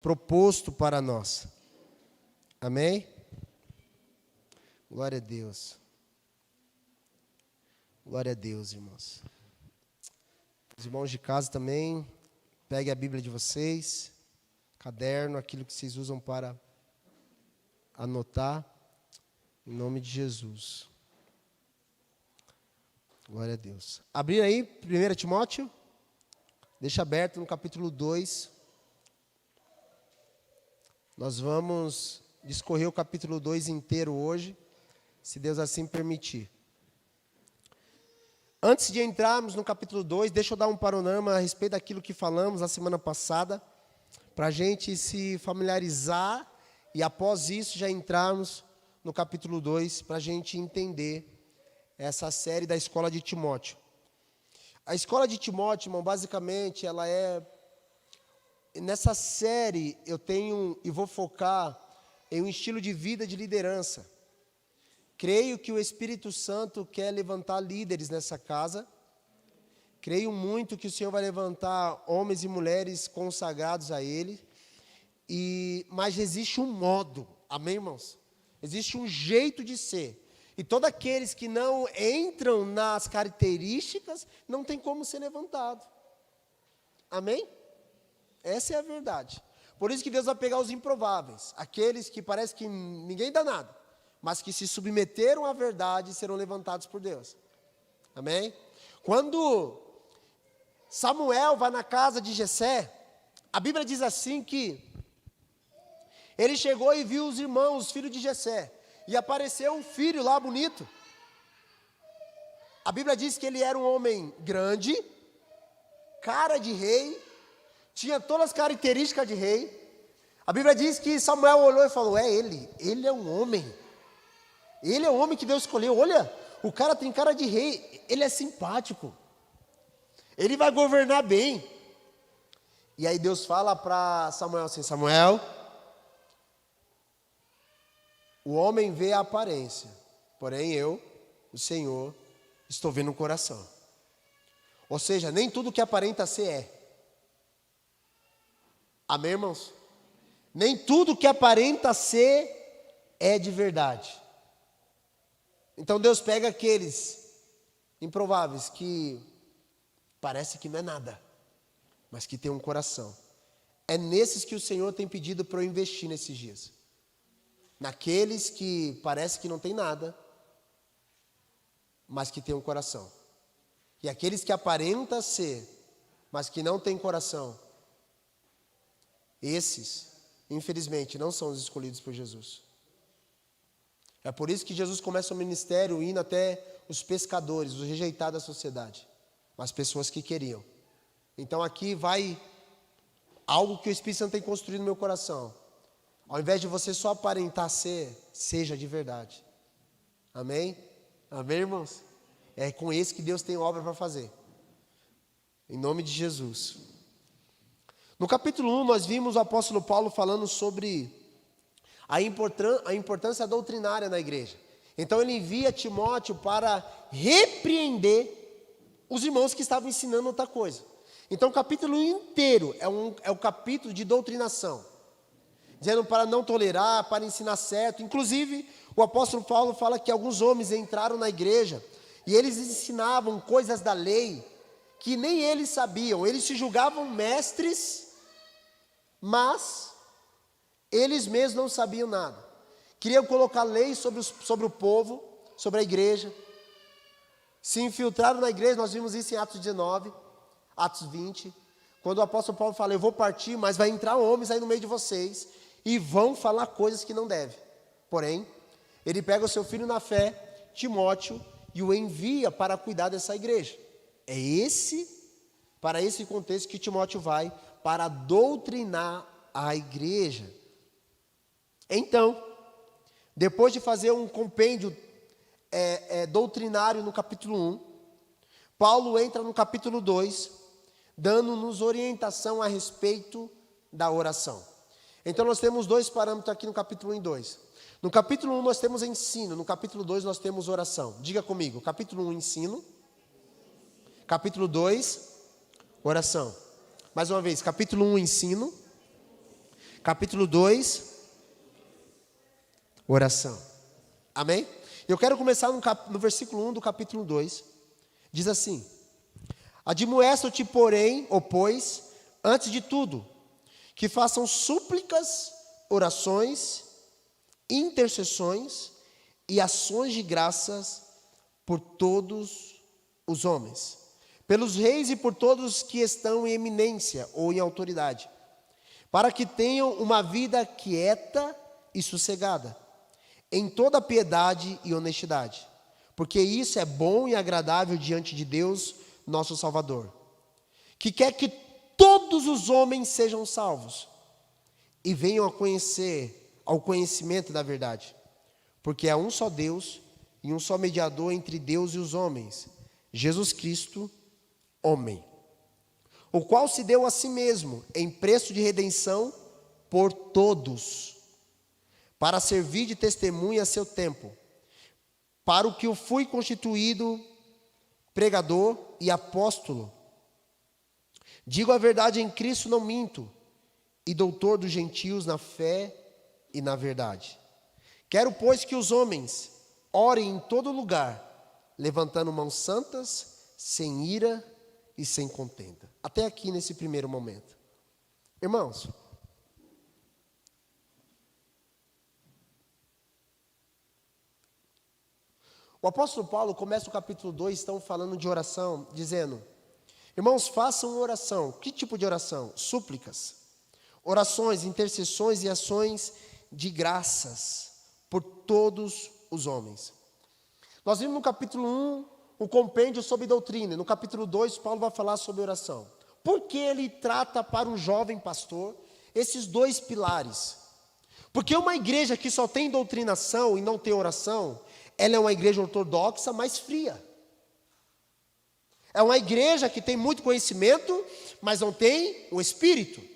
proposto para nós. Amém? Glória a Deus. Glória a Deus, irmãos. Os irmãos de casa também, peguem a Bíblia de vocês, caderno, aquilo que vocês usam para anotar, em nome de Jesus. Glória a Deus. Abrir aí, 1 Timóteo, deixa aberto no capítulo 2. Nós vamos discorrer o capítulo 2 inteiro hoje, se Deus assim permitir. Antes de entrarmos no capítulo 2, deixa eu dar um panorama a respeito daquilo que falamos na semana passada, para a gente se familiarizar e após isso já entrarmos no capítulo 2, para a gente entender essa série da Escola de Timóteo. A Escola de Timóteo, irmão, basicamente, ela é... Nessa série eu tenho e vou focar em um estilo de vida de liderança. Creio que o Espírito Santo quer levantar líderes nessa casa. Creio muito que o Senhor vai levantar homens e mulheres consagrados a Ele. Mas existe um modo, amém, irmãos? Existe um jeito de ser. E todos aqueles que não entram nas características, não tem como ser levantado. Amém? Essa é a verdade. Por isso que Deus vai pegar os improváveis, aqueles que parece que ninguém dá nada, mas que se submeteram à verdade serão levantados por Deus. Amém? Quando Samuel vai na casa de Jessé, a Bíblia diz assim que ele chegou e viu os irmãos, os filhos de Jessé, e apareceu um filho lá bonito. A Bíblia diz que ele era um homem grande, cara de rei, tinha todas as características de rei. A Bíblia diz que Samuel olhou e falou, ele é um homem. Ele é o homem que Deus escolheu. Olha, o cara tem cara de rei, ele é simpático. Ele vai governar bem. E aí Deus fala para Samuel assim, Samuel, o homem vê a aparência, porém eu, o Senhor, estou vendo o coração. Ou seja, nem tudo que aparenta ser é. Amém, irmãos? Nem tudo que aparenta ser é de verdade. Então Deus pega aqueles improváveis que parece que não é nada, mas que tem um coração. É nesses que o Senhor tem pedido para eu investir nesses dias. Naqueles que parece que não tem nada, mas que tem um coração. E aqueles que aparentam ser, mas que não tem coração, esses, infelizmente, não são os escolhidos por Jesus. É por isso que Jesus começa o ministério indo até os pescadores, os rejeitados da sociedade, as pessoas que queriam. Então aqui vai algo que o Espírito Santo tem construído no meu coração. Ao invés de você só aparentar ser, seja de verdade. Amém? Amém, irmãos? É com esse que Deus tem obra para fazer. Em nome de Jesus. No capítulo 1, nós vimos o apóstolo Paulo falando sobre a importância doutrinária na igreja. Então ele envia Timóteo para repreender os irmãos que estavam ensinando outra coisa. Então o capítulo inteiro é o capítulo de doutrinação. Dizendo para não tolerar, para ensinar certo. Inclusive, o apóstolo Paulo fala que alguns homens entraram na igreja e eles ensinavam coisas da lei que nem eles sabiam. Eles se julgavam mestres, mas eles mesmos não sabiam nada. Queriam colocar leis sobre o povo, sobre a igreja. Se infiltraram na igreja, nós vimos isso em Atos 19, Atos 20. Quando o apóstolo Paulo fala, eu vou partir, mas vai entrar homens aí no meio de vocês e vão falar coisas que não devem. Porém, ele pega o seu filho na fé, Timóteo, e o envia para cuidar dessa igreja. É para esse contexto que Timóteo vai, para doutrinar a igreja. Então, depois de fazer um compêndio doutrinário no capítulo 1, Paulo entra no capítulo 2, dando-nos orientação a respeito da oração. Então nós temos dois parâmetros aqui no capítulo 1 e 2. No capítulo 1 nós temos ensino, no capítulo 2 nós temos oração. Diga comigo, capítulo 1, ensino. Capítulo 2, oração. Mais uma vez, capítulo 1, ensino. Capítulo 2, oração. Amém? Eu quero começar no versículo 1 do capítulo 2. Diz assim: admoesto-te, porém, ou pois, antes de tudo, que façam súplicas, orações, intercessões e ações de graças por todos os homens, pelos reis e por todos que estão em eminência ou em autoridade, para que tenham uma vida quieta e sossegada, em toda piedade e honestidade, porque isso é bom e agradável diante de Deus, nosso Salvador, que quer que todos os homens sejam salvos e venham a conhecer, ao conhecimento da verdade, porque há um só Deus e um só mediador entre Deus e os homens, Jesus Cristo, homem, o qual se deu a si mesmo em preço de redenção por todos, para servir de testemunha a seu tempo, para o que eu fui constituído pregador e apóstolo. Digo a verdade em Cristo, não minto, e doutor dos gentios na fé e na verdade. Quero, pois, que os homens orem em todo lugar, levantando mãos santas, sem ira e sem contenda. Até aqui nesse primeiro momento. Irmãos, o apóstolo Paulo começa o capítulo 2, estão falando de oração, dizendo: irmãos, façam oração. Que tipo de oração? Súplicas, orações, intercessões e ações de graças por todos os homens. Nós vimos no capítulo 1 o compêndio sobre doutrina. No capítulo 2, Paulo vai falar sobre oração. Por que ele trata para um jovem pastor esses dois pilares? Porque uma igreja que só tem doutrinação e não tem oração, ela é uma igreja ortodoxa, mas fria. É uma igreja que tem muito conhecimento, mas não tem o Espírito.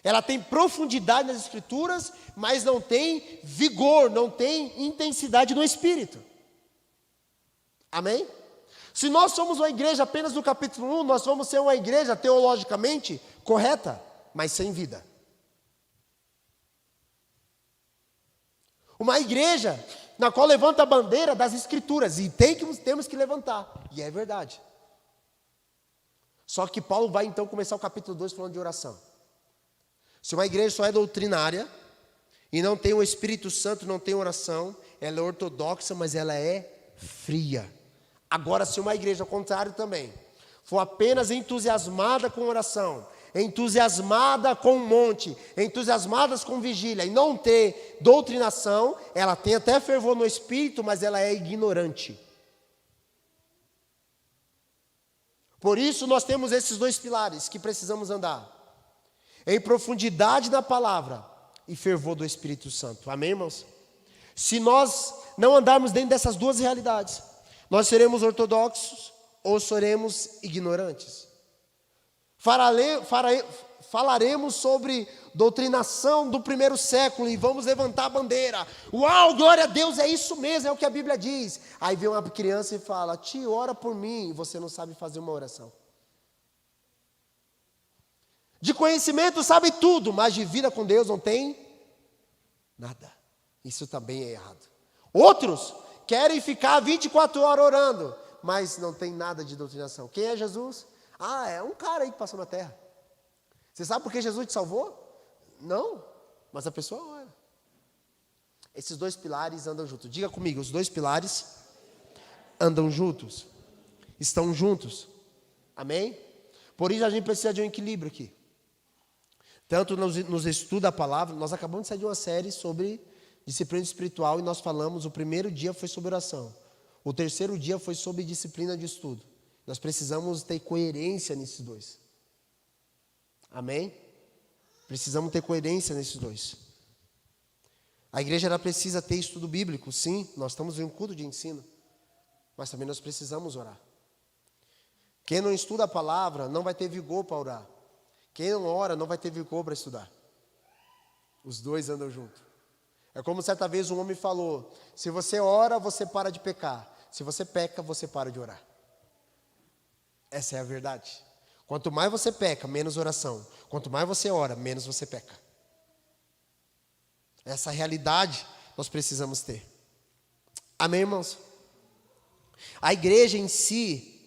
Ela tem profundidade nas Escrituras, mas não tem vigor, não tem intensidade no Espírito. Amém? Se nós somos uma igreja apenas do capítulo 1, nós vamos ser uma igreja teologicamente correta, mas sem vida. Uma igreja na qual levanta a bandeira das Escrituras, e temos que levantar, e é verdade. Só que Paulo vai então começar o capítulo 2 falando de oração. Se uma igreja só é doutrinária, e não tem o Espírito Santo, não tem oração, ela é ortodoxa, mas ela é fria. Agora, se uma igreja, ao contrário também, for apenas entusiasmada com oração, entusiasmada com um monte, entusiasmadas com vigília, e não ter doutrinação, ela tem até fervor no Espírito, mas ela é ignorante. Por isso nós temos esses dois pilares que precisamos andar: em profundidade na palavra e fervor do Espírito Santo. Amém, irmãos? Se nós não andarmos dentro dessas duas realidades, nós seremos ortodoxos ou seremos ignorantes. Falaremos sobre doutrinação do primeiro século e vamos levantar a bandeira. Uau, glória a Deus, é isso mesmo, é o que a Bíblia diz. Aí vem uma criança e fala: tio, ora por mim, e você não sabe fazer uma oração. De conhecimento sabe tudo, mas de vida com Deus não tem nada. Isso também é errado. Outros querem ficar 24 horas orando, mas não tem nada de doutrinação. Quem é Jesus? Ah, é um cara aí que passou na terra. Você sabe por que Jesus te salvou? Não, mas a pessoa ora. Esses dois pilares andam juntos. Diga comigo, os dois pilares andam juntos. Estão juntos. Amém? Por isso a gente precisa de um equilíbrio aqui. Tanto nos estudos da palavra, nós acabamos de sair de uma série sobre disciplina espiritual e nós falamos, o primeiro dia foi sobre oração. O terceiro dia foi sobre disciplina de estudo. Nós precisamos ter coerência nesses dois. Amém? Precisamos ter coerência nesses dois. A igreja ela precisa ter estudo bíblico, sim, nós estamos em um culto de ensino, mas também nós precisamos orar. Quem não estuda a palavra não vai ter vigor para orar. Quem não ora não vai ter vigor para estudar. Os dois andam juntos. É como certa vez um homem falou: se você ora, você para de pecar. Se você peca, você para de orar. Essa é a verdade. Quanto mais você peca, menos oração. Quanto mais você ora, menos você peca. Essa realidade nós precisamos ter. Amém, irmãos? A igreja em si,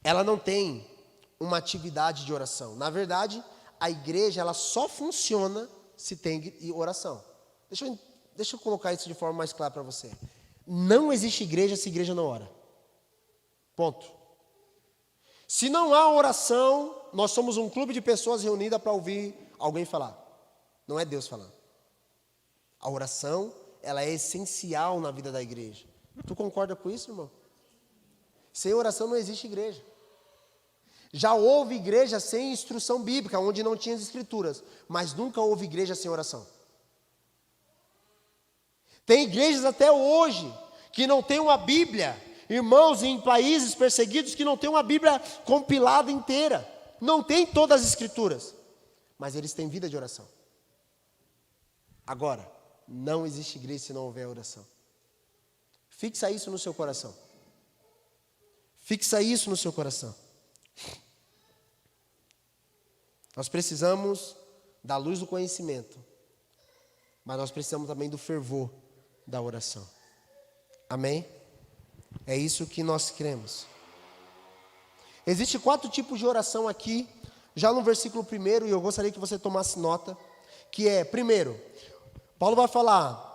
ela não tem uma atividade de oração. Na verdade, a igreja ela só funciona se tem oração. Deixa eu colocar isso de forma mais clara para você. Não existe igreja se a igreja não ora. Ponto. Se não há oração, nós somos um clube de pessoas reunidas para ouvir alguém falar. Não é Deus falando. A oração, ela é essencial na vida da igreja. Tu concorda com isso, irmão? Sem oração não existe igreja. Já houve igreja sem instrução bíblica, onde não tinha as escrituras, mas nunca houve igreja sem oração. Tem igrejas até hoje que não tem uma Bíblia, irmãos em países perseguidos que não tem uma Bíblia compilada inteira, não tem todas as escrituras, mas eles têm vida de oração. Agora, não existe igreja se não houver oração. Fixa isso no seu coração. Fixa isso no seu coração. Nós precisamos da luz do conhecimento, mas nós precisamos também do fervor da oração. Amém? É isso que nós cremos. Existem 4 tipos de oração aqui, já no versículo 1, e eu gostaria que você tomasse nota, que é, primeiro, Paulo vai falar,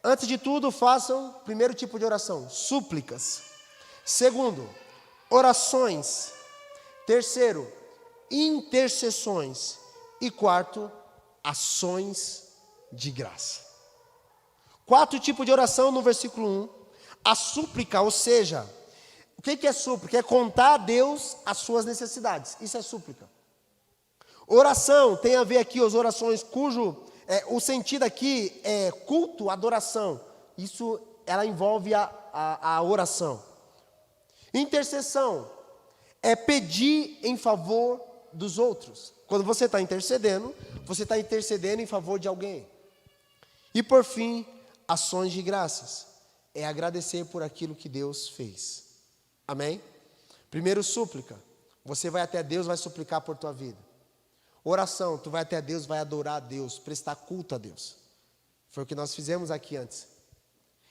antes de tudo façam, primeiro tipo de oração, súplicas. Segundo, orações. Terceiro, intercessões. E quarto, ações de graça. 4 tipos de oração no versículo 1. A súplica, ou seja, o que é súplica? É contar a Deus as suas necessidades. Isso é súplica. Oração, tem a ver aqui as orações cujo, o sentido aqui é culto, adoração. Isso, ela envolve a oração. Intercessão, é pedir em favor dos outros. Quando você está intercedendo em favor de alguém. E por fim, ações de graças. É agradecer por aquilo que Deus fez. Amém? Primeiro, súplica. Você vai até Deus, vai suplicar por tua vida. Oração, tu vai até Deus, vai adorar a Deus, prestar culto a Deus. Foi o que nós fizemos aqui antes.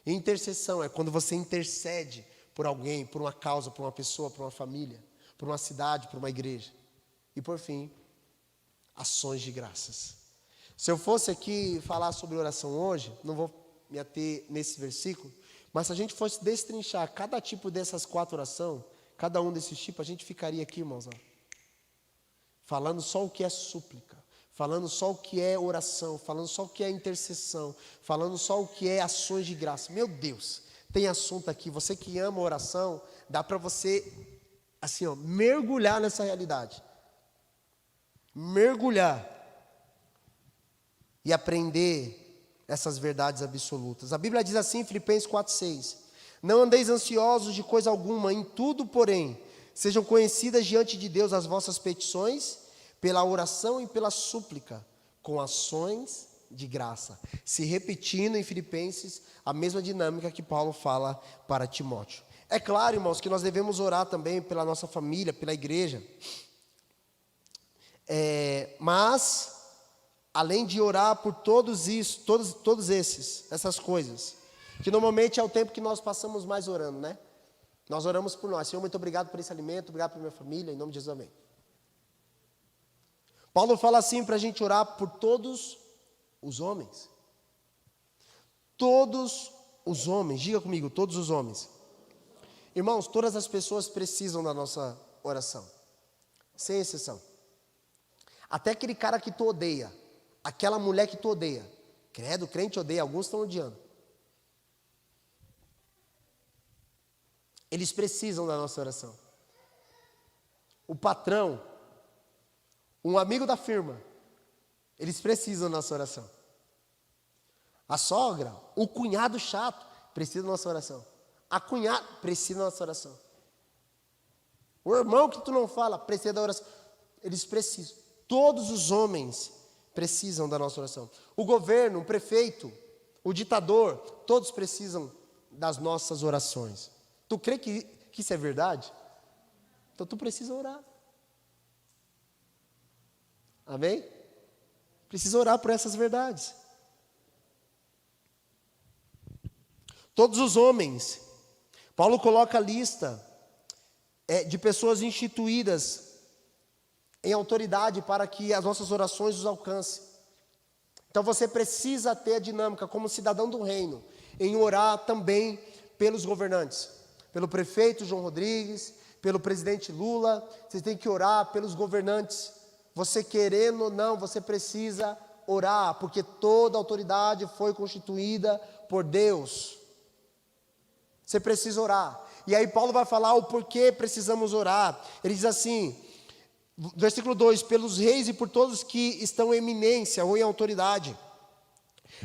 E intercessão é quando você intercede por alguém, por uma causa, por uma pessoa, por uma família, por uma cidade, por uma igreja. E por fim, ações de graças. Se eu fosse aqui falar sobre oração hoje, não vou me ater nesse versículo, mas se a gente fosse destrinchar cada tipo dessas 4 orações, cada um desses tipos, a gente ficaria aqui, irmãos, ó, falando só o que é súplica, falando só o que é oração, falando só o que é intercessão, falando só o que é ações de graça. Meu Deus, tem assunto aqui. Você que ama oração, dá para você, assim, ó, mergulhar nessa realidade. Mergulhar e aprender essas verdades absolutas. A Bíblia diz assim em Filipenses 4:6: não andeis ansiosos de coisa alguma, em tudo, porém, sejam conhecidas diante de Deus as vossas petições, pela oração e pela súplica, com ações de graça. Se repetindo em Filipenses a mesma dinâmica que Paulo fala para Timóteo. É claro, irmãos, que nós devemos orar também pela nossa família, pela igreja. Mas, além de orar por todos essas coisas, que normalmente é o tempo que nós passamos mais orando, né? Nós oramos por nós. Senhor, muito obrigado por esse alimento, obrigado por minha família, em nome de Jesus, amém. Paulo fala assim para a gente orar por todos os homens. Todos os homens, diga comigo, todos os homens. Irmãos, todas as pessoas precisam da nossa oração, sem exceção. Até aquele cara que tu odeia, aquela mulher que tu odeia. Credo, crente odeia, alguns estão odiando. Eles precisam da nossa oração. O patrão, um amigo da firma, eles precisam da nossa oração. A sogra, o cunhado chato, precisa da nossa oração. A cunhada precisa da nossa oração. O irmão que tu não fala, precisa da oração. Eles precisam. Todos os homens precisam da nossa oração. O governo, o prefeito, o ditador, todos precisam das nossas orações. Tu crê que isso é verdade? Então tu precisa orar. Amém? Precisa orar por essas verdades. Todos os homens. Paulo coloca a lista de pessoas instituídas em autoridade para que as nossas orações os alcancem. Então você precisa ter a dinâmica como cidadão do reino, em orar também pelos governantes, pelo prefeito João Rodrigues, pelo presidente Lula. Você tem que orar pelos governantes. Você querendo ou não, você precisa orar, porque toda autoridade foi constituída por Deus. Você precisa orar. E aí Paulo vai falar o porquê precisamos orar. Ele diz assim, versículo 2, pelos reis e por todos que estão em eminência ou em autoridade,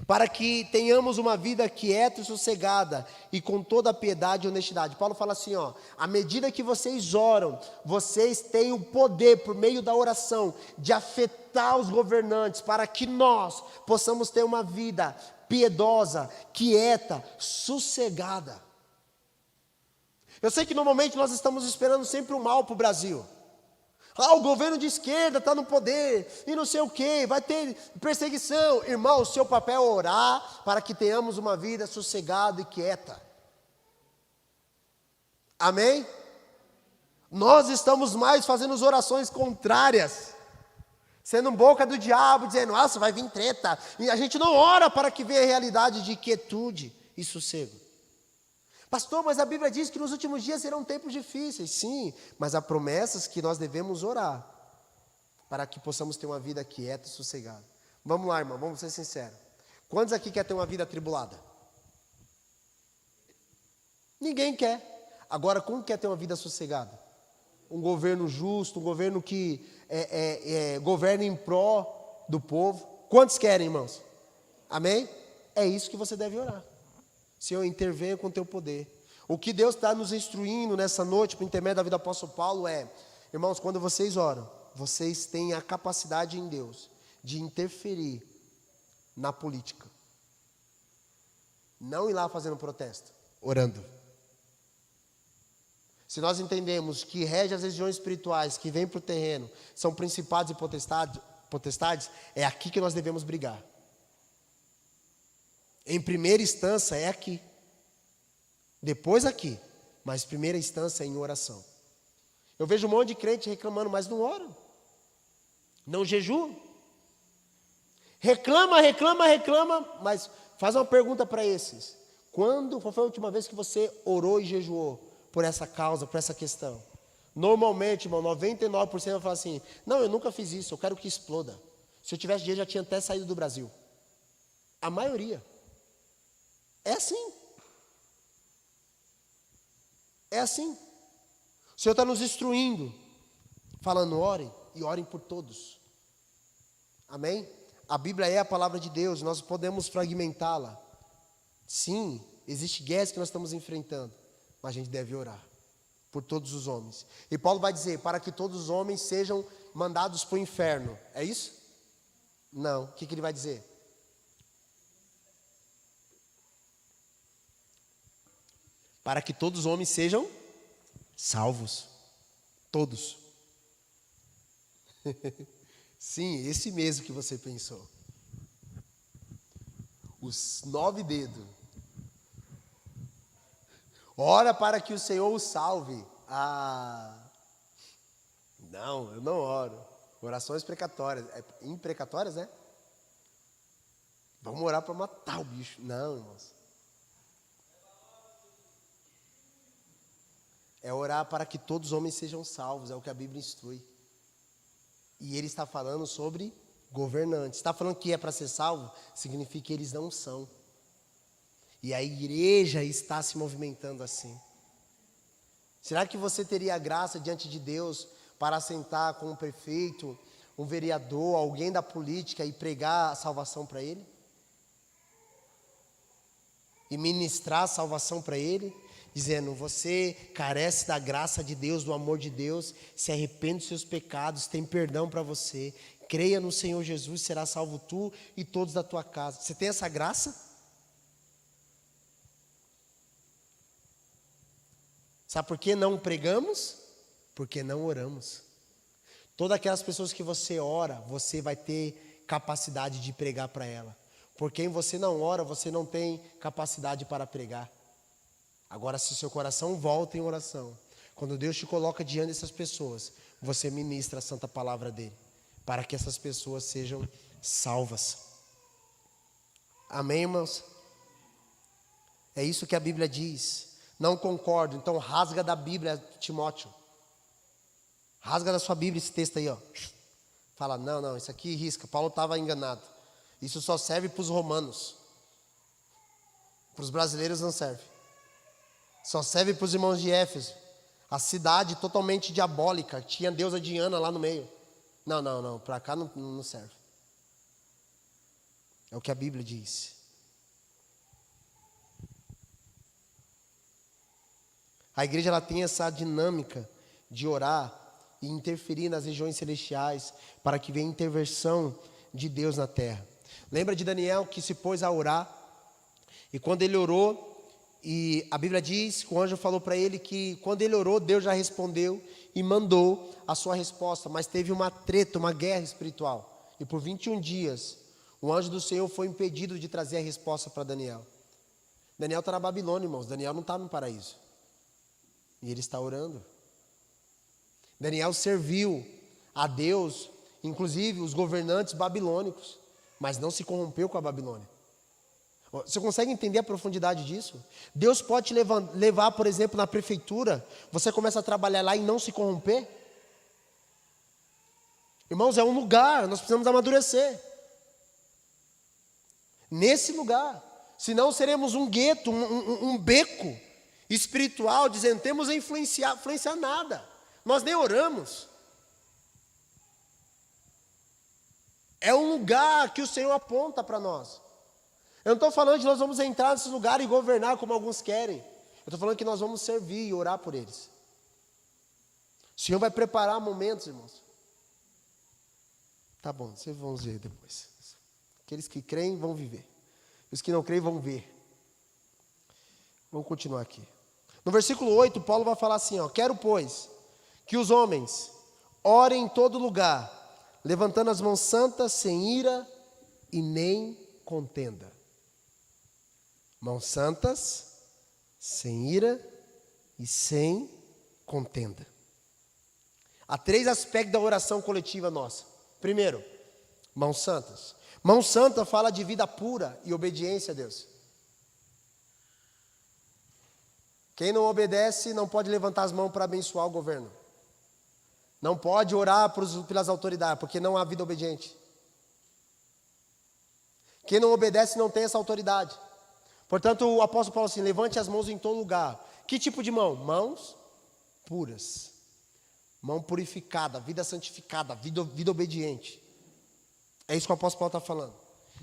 para que tenhamos uma vida quieta e sossegada e com toda a piedade e honestidade. Paulo fala assim, à medida que vocês oram, vocês têm o poder, por meio da oração, de afetar os governantes, para que nós possamos ter uma vida piedosa, quieta, sossegada. Eu sei que normalmente nós estamos esperando sempre o mal para o Brasil. O governo de esquerda está no poder, e não sei o que, vai ter perseguição. Irmão, o seu papel é orar para que tenhamos uma vida sossegada e quieta. Amém? Nós estamos mais fazendo as orações contrárias, sendo boca do diabo, dizendo, nossa, vai vir treta. E a gente não ora para que venha a realidade de quietude e sossego. Pastor, mas a Bíblia diz que nos últimos dias serão tempos difíceis. Sim, mas há promessas que nós devemos orar para que possamos ter uma vida quieta e sossegada. Vamos lá, irmão, vamos ser sinceros. Quantos aqui quer ter uma vida atribulada? Ninguém quer. Agora, como quer ter uma vida sossegada? Um governo justo, um governo que governa em pró do povo. Quantos querem, irmãos? Amém? É isso que você deve orar. Senhor, intervenha com o teu poder. O que Deus está nos instruindo nessa noite, por intermédio da vida do apóstolo Paulo, irmãos, quando vocês oram, vocês têm a capacidade em Deus de interferir na política. Não ir lá fazendo protesto, orando. Se nós entendemos que rege as regiões espirituais que vêm para o terreno, são principados e potestades, é aqui que nós devemos brigar. Em primeira instância é aqui, depois aqui, mas primeira instância é em oração. Eu vejo um monte de crente reclamando, mas não oram, não jejuam. Reclama, mas faz uma pergunta para esses. Qual foi a última vez que você orou e jejuou por essa causa, por essa questão? Normalmente, irmão, 99% vai falar assim, não, eu nunca fiz isso, eu quero que exploda. Se eu tivesse dinheiro, já tinha até saído do Brasil. A maioria. É assim. É assim. O Senhor está nos instruindo, falando, orem e orem por todos. Amém? A Bíblia é a palavra de Deus, nós podemos fragmentá-la. Sim, existe guerras que nós estamos enfrentando, mas a gente deve orar por todos os homens. E Paulo vai dizer, para que todos os homens sejam mandados para o inferno. É isso? Não. O que ele vai dizer? Para que todos os homens sejam salvos. Todos. Sim, esse mesmo que você pensou. Os 9 dedos. Ora para que o Senhor os salve. Não, eu não oro. Orações precatórias. Imprecatórias, né? Vamos orar para matar o bicho. Não, irmãos. É orar para que todos os homens sejam salvos, é o que a Bíblia instrui. E ele está falando sobre governantes. Está falando que é para ser salvo, significa que eles não são. E a igreja está se movimentando assim. Será que você teria a graça diante de Deus para sentar com um prefeito, um vereador, alguém da política e pregar a salvação para ele? E ministrar a salvação para ele? Dizendo, você carece da graça de Deus, do amor de Deus, se arrepende dos seus pecados, tem perdão para você, creia no Senhor Jesus, será salvo tu e todos da tua casa. Você tem essa graça? Sabe por que não pregamos? Porque não oramos. Todas aquelas pessoas que você ora, você vai ter capacidade de pregar para ela. Por quem você não ora, você não tem capacidade para pregar. Agora, se o seu coração volta em oração, quando Deus te coloca diante dessas pessoas, você ministra a santa palavra dele, para que essas pessoas sejam salvas. Amém, irmãos? É isso que a Bíblia diz. Não concordo, então rasga da Bíblia, Timóteo. Rasga da sua Bíblia esse texto aí, ó. Fala, não, isso aqui risca. Paulo estava enganado. Isso só serve para os romanos. Para os brasileiros não serve. Só serve para os irmãos de Éfeso. A cidade totalmente diabólica. Tinha a deusa Diana lá no meio. Não. Para cá não serve. É o que a Bíblia diz. A igreja ela tem essa dinâmica de orar e interferir nas regiões celestiais para que venha a intervenção de Deus na terra. Lembra de Daniel que se pôs a orar? E quando ele orou, e a Bíblia diz que o anjo falou para ele que quando ele orou, Deus já respondeu e mandou a sua resposta. Mas teve uma treta, uma guerra espiritual. E por 21 dias, o anjo do Senhor foi impedido de trazer a resposta para Daniel. Daniel está na Babilônia, irmãos. Daniel não está no paraíso. E ele está orando. Daniel serviu a Deus, inclusive os governantes babilônicos, mas não se corrompeu com a Babilônia. Você consegue entender a profundidade disso? Deus pode te levar, por exemplo, na prefeitura, você começa a trabalhar lá e não se corromper? Irmãos, é um lugar, nós precisamos amadurecer. Nesse lugar, senão seremos um gueto, um beco espiritual, dizendo, temos a influenciar nada. Nós nem oramos. É um lugar que o Senhor aponta para nós. Eu não estou falando que nós vamos entrar nesse lugar e governar como alguns querem. Eu estou falando que nós vamos servir e orar por eles. O Senhor vai preparar momentos, irmãos. Tá bom, vocês vão ver depois. Aqueles que creem vão viver. Os que não creem vão ver. Vamos continuar aqui. No versículo 8, Paulo vai falar assim, ó, quero, pois, que os homens orem em todo lugar, levantando as mãos santas, sem ira e nem contenda. Mãos santas, sem ira e sem contenda. Há 3 aspectos da oração coletiva nossa. Primeiro, mãos santas. Mão santa fala de vida pura e obediência a Deus. Quem não obedece não pode levantar as mãos para abençoar o governo. Não pode orar pelas autoridades, porque não há vida obediente. Quem não obedece não tem essa autoridade. Portanto, o apóstolo Paulo assim, levante as mãos em todo lugar. Que tipo de mão? Mãos puras. Mão purificada, vida santificada, vida obediente. É isso que o apóstolo Paulo está falando.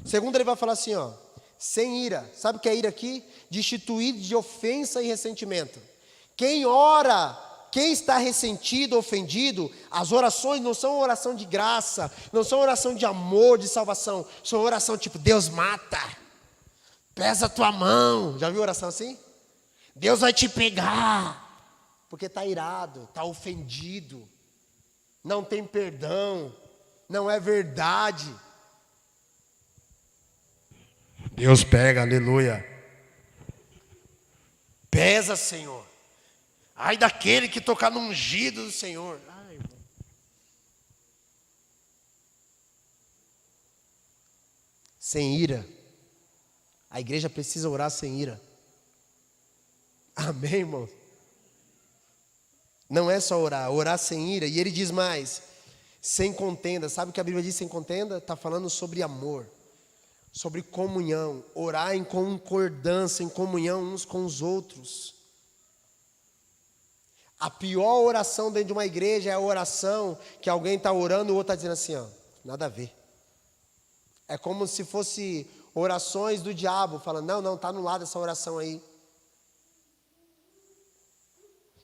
Segundo, ele vai falar assim, ó, sem ira. Sabe o que é ira aqui? Destituído de ofensa e ressentimento. Quem ora, quem está ressentido, ofendido, as orações não são oração de graça, não são oração de amor, de salvação, são oração tipo, Deus mata, pesa a tua mão. Já viu oração assim? Deus vai te pegar, porque está irado, está ofendido, não tem perdão, não é verdade. Deus pega, aleluia. Pesa, Senhor. Ai daquele que tocar no ungido do Senhor. Ai, irmão. Sem ira. A igreja precisa orar sem ira. Amém, irmão? Não é só orar sem ira. E ele diz mais, sem contenda. Sabe o que a Bíblia diz sem contenda? Está falando sobre amor, sobre comunhão. Orar em concordância, em comunhão uns com os outros. A pior oração dentro de uma igreja é a oração que alguém está orando e o outro está dizendo assim, ó, nada a ver. É como se fosse orações do diabo, falando, não, está anulada essa oração aí.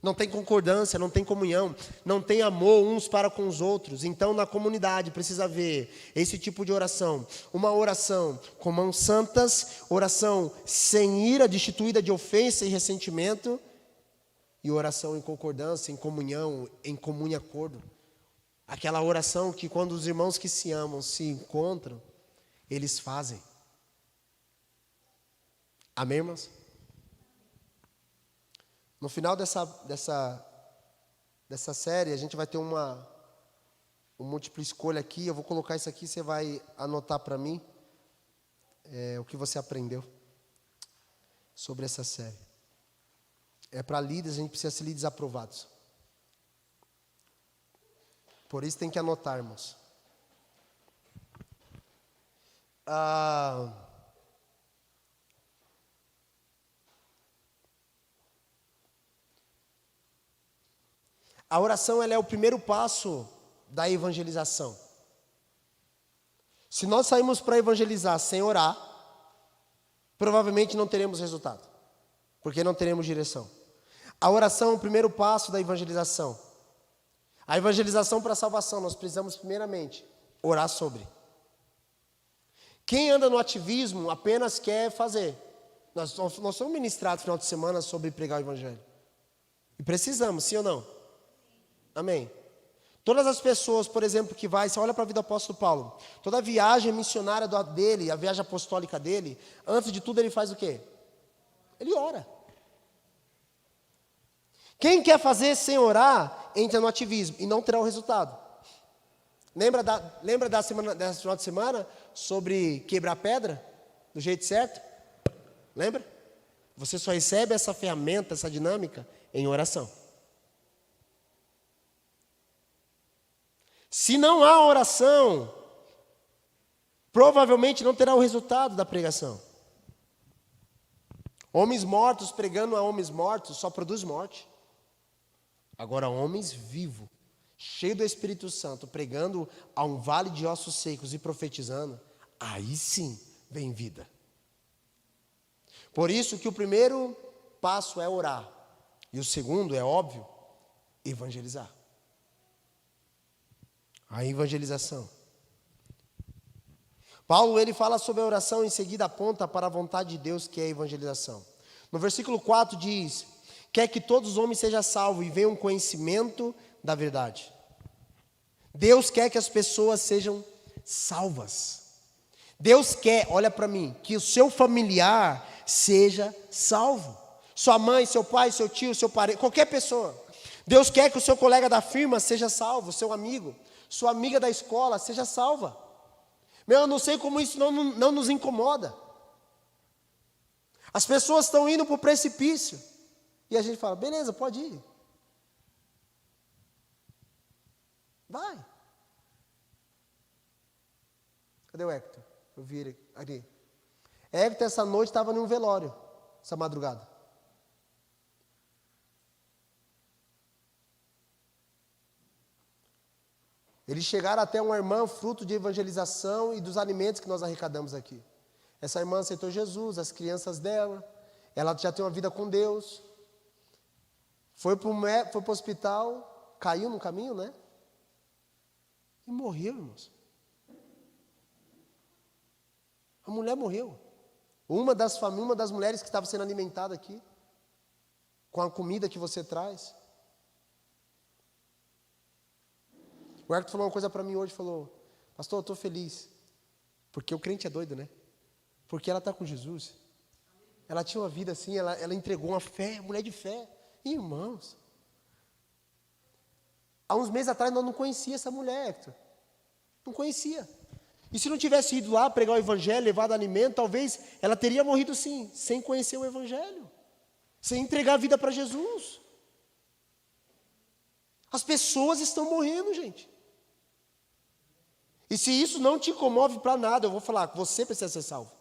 Não tem concordância, não tem comunhão, não tem amor uns para com os outros. Então, na comunidade precisa haver esse tipo de oração. Uma oração com mãos santas, oração sem ira, destituída de ofensa e ressentimento, e oração em concordância, em comunhão, em comum acordo. Aquela oração que quando os irmãos que se amam se encontram, eles fazem. Amém, irmãos? No final dessa série, a gente vai ter um múltipla escolha aqui. Eu vou colocar isso aqui, você vai anotar para mim o que você aprendeu sobre essa série. É para líderes, a gente precisa ser líderes aprovados. Por isso tem que anotar, irmãos. A oração ela é o primeiro passo da evangelização. Se nós sairmos para evangelizar sem orar, provavelmente não teremos resultado, porque não teremos direção. A oração é o primeiro passo da evangelização. A evangelização para a salvação, nós precisamos primeiramente orar sobre. Quem anda no ativismo apenas quer fazer. Nós somos ministrados no final de semana sobre pregar o evangelho. E precisamos, sim ou não? Amém. Todas as pessoas, por exemplo, que vai, você olha para a vida do apóstolo Paulo, toda a viagem missionária dele, a viagem apostólica dele, antes de tudo ele faz o quê? Ele ora. Quem quer fazer sem orar, entra no ativismo e não terá o resultado. Lembra dessa final de semana sobre quebrar pedra do jeito certo? Lembra? Você só recebe essa ferramenta, essa dinâmica em oração. Se não há oração, provavelmente não terá o resultado da pregação. Homens mortos pregando a homens mortos só produz morte. Agora, homens vivos, cheios do Espírito Santo, pregando a um vale de ossos secos e profetizando, aí sim vem vida. Por isso que o primeiro passo é orar. E o segundo, é óbvio, evangelizar. A evangelização. Paulo, ele fala sobre a oração, em seguida aponta para a vontade de Deus, que é a evangelização. No versículo 4 diz: quer que todos os homens sejam salvos e venham um conhecimento da verdade. Deus quer que as pessoas sejam salvas. Deus quer, olha para mim, que o seu familiar seja salvo. Sua mãe, seu pai, seu tio, seu parente, qualquer pessoa. Deus quer que o seu colega da firma seja salvo, seu amigo, sua amiga da escola seja salva. Eu não sei como isso não nos incomoda. As pessoas estão indo para o precipício. E a gente fala, beleza, pode ir. Vai. Cadê o Hector? Eu vi ele aqui. Hector, essa noite, estava num velório, essa madrugada. Eles chegaram até uma irmã, fruto de evangelização e dos alimentos que nós arrecadamos aqui. Essa irmã aceitou Jesus, as crianças dela, ela já tem uma vida com Deus. Foi para o hospital, caiu no caminho, né? E morreu, irmãos. A mulher morreu. Uma das mulheres que estava sendo alimentada aqui, com a comida que você traz. O Hector falou uma coisa para mim hoje, falou, pastor, eu estou feliz, porque o crente é doido, né? Porque ela está com Jesus. Ela tinha uma vida assim, ela entregou uma fé, mulher de fé. Irmãos, há uns meses atrás nós não conhecia essa mulher, Hector. Não conhecia. E se não tivesse ido lá pregar o evangelho, levado alimento, talvez ela teria morrido sim, sem conhecer o evangelho, sem entregar a vida para Jesus. As pessoas estão morrendo, gente. E se isso não te comove para nada, eu vou falar, você precisa ser salvo.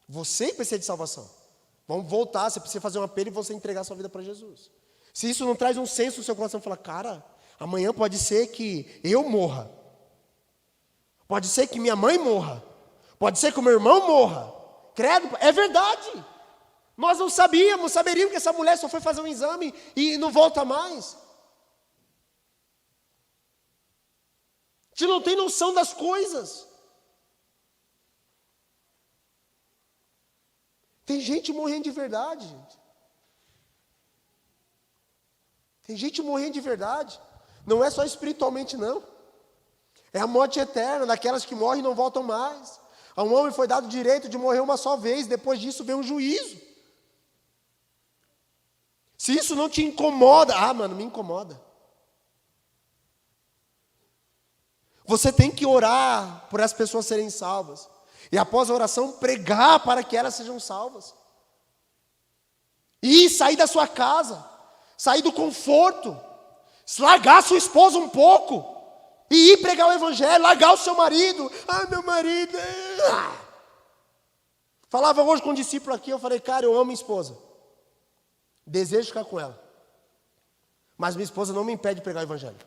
Você precisa de salvação. Vamos voltar, você precisa fazer um apelo e você entregar sua vida para Jesus. Se isso não traz um senso no seu coração, falar, cara, amanhã pode ser que eu morra. Pode ser que minha mãe morra. Pode ser que o meu irmão morra. Credo, é verdade. Nós não saberíamos que essa mulher só foi fazer um exame e não volta mais. A gente não tem noção das coisas. Tem gente morrendo de verdade, gente. Tem gente morrendo de verdade. Não é só espiritualmente, não. É a morte eterna, daquelas que morrem e não voltam mais. A um homem foi dado o direito de morrer uma só vez, depois disso vem um juízo. Se isso não te incomoda, mano, me incomoda. Você tem que orar por as pessoas serem salvas. E após a oração, pregar para que elas sejam salvas. E sair da sua casa, sair do conforto, largar sua esposa um pouco, e ir pregar o evangelho, largar o seu marido. Meu marido. Falava hoje com um discípulo aqui, eu falei, cara, eu amo minha esposa. Desejo ficar com ela. Mas minha esposa não me impede de pregar o evangelho.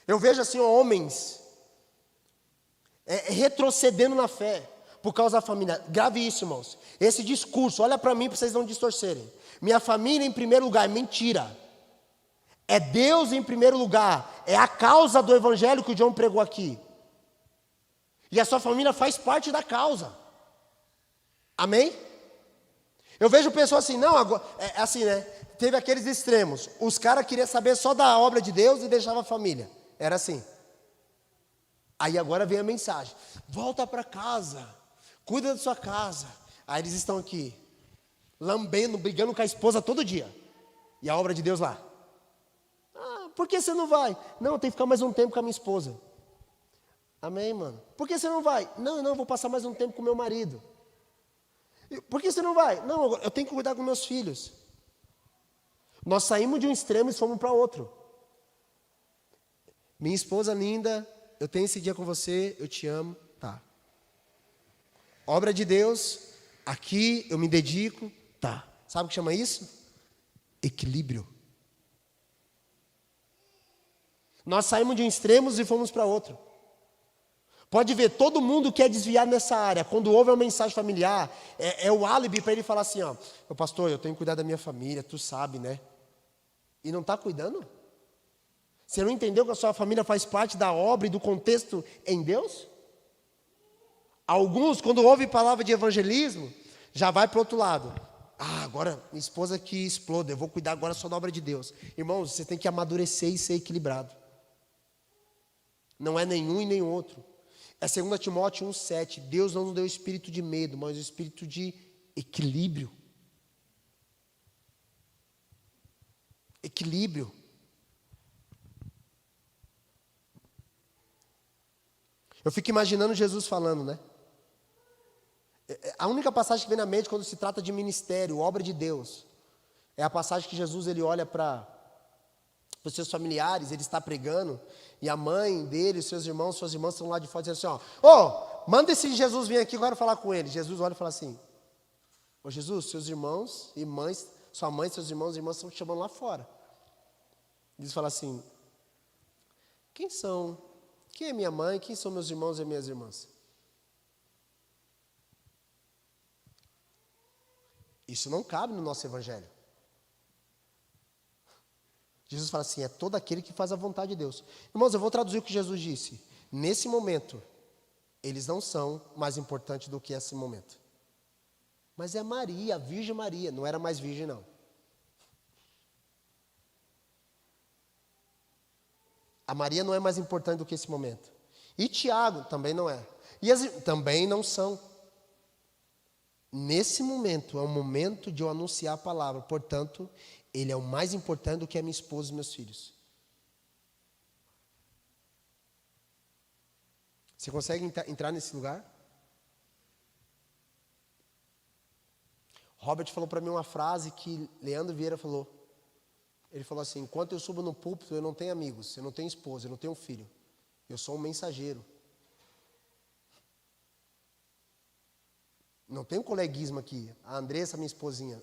Eu vejo assim, homens retrocedendo na fé por causa da família. Grave isso, irmãos. Esse discurso, olha para mim para vocês não distorcerem. Minha família em primeiro lugar, mentira. É Deus em primeiro lugar. É a causa do evangelho que o John pregou aqui. E a sua família faz parte da causa. Amém? Eu vejo pessoas assim, não, agora, assim, né? Teve aqueles extremos. Os caras queriam saber só da obra de Deus e deixava a família. Era assim. Aí agora vem a mensagem. Volta para casa. Cuida da sua casa. Aí eles estão aqui, lambendo, brigando com a esposa todo dia. E a obra de Deus lá. Por que você não vai? Não, eu tenho que ficar mais um tempo com a minha esposa. Amém, mano? Por que você não vai? Não, eu vou passar mais um tempo com meu marido. Por que você não vai? Não, eu tenho que cuidar dos meus filhos. Nós saímos de um extremo e fomos para outro. Minha esposa linda, eu tenho esse dia com você, eu te amo, tá. Obra de Deus, aqui eu me dedico, tá. Sabe o que chama isso? Equilíbrio. Nós saímos de um extremo e fomos para outro. Pode ver, todo mundo quer desviar nessa área. Quando houve uma mensagem familiar, é o álibi para ele falar assim, pastor, eu tenho que cuidar da minha família, tu sabe, né? E não está cuidando? Você não entendeu que a sua família faz parte da obra e do contexto em Deus? Alguns, quando ouvem palavra de evangelismo, já vai para o outro lado. Agora minha esposa que exploda, eu vou cuidar agora só da obra de Deus. Irmãos, você tem que amadurecer e ser equilibrado. Não é nenhum e nem outro. É 2 Timóteo 1,7. Deus não nos deu espírito de medo, mas o espírito de equilíbrio. Equilíbrio. Eu fico imaginando Jesus falando, né? A única passagem que vem na mente quando se trata de ministério, obra de Deus, é a passagem que Jesus ele olha para os seus familiares, ele está pregando, e a mãe dele, seus irmãos, suas irmãs estão lá de fora dizendo assim, manda esse Jesus vir aqui, eu quero falar com ele. Jesus olha e fala assim, Jesus, seus irmãos e mães, sua mãe, seus irmãos e irmãs estão te chamando lá fora. Eles falam assim, quem é minha mãe, quem são meus irmãos e minhas irmãs? Isso não cabe no nosso evangelho. Jesus fala assim, é todo aquele que faz a vontade de Deus. Irmãos, eu vou traduzir o que Jesus disse. Nesse momento, eles não são mais importantes do que esse momento. Mas é Maria, a Virgem Maria, não era mais virgem não. A Maria não é mais importante do que esse momento. E Tiago também não é. Também não são. Nesse momento, é o momento de eu anunciar a palavra. Portanto, ele é o mais importante do que a minha esposa e meus filhos. Você consegue entrar nesse lugar? Robert falou para mim uma frase que Leandro Vieira falou. Ele falou assim, enquanto eu subo no púlpito, eu não tenho amigos, eu não tenho esposa, eu não tenho filho. Eu sou um mensageiro. Não tenho coleguismo aqui. A Andressa, minha esposinha.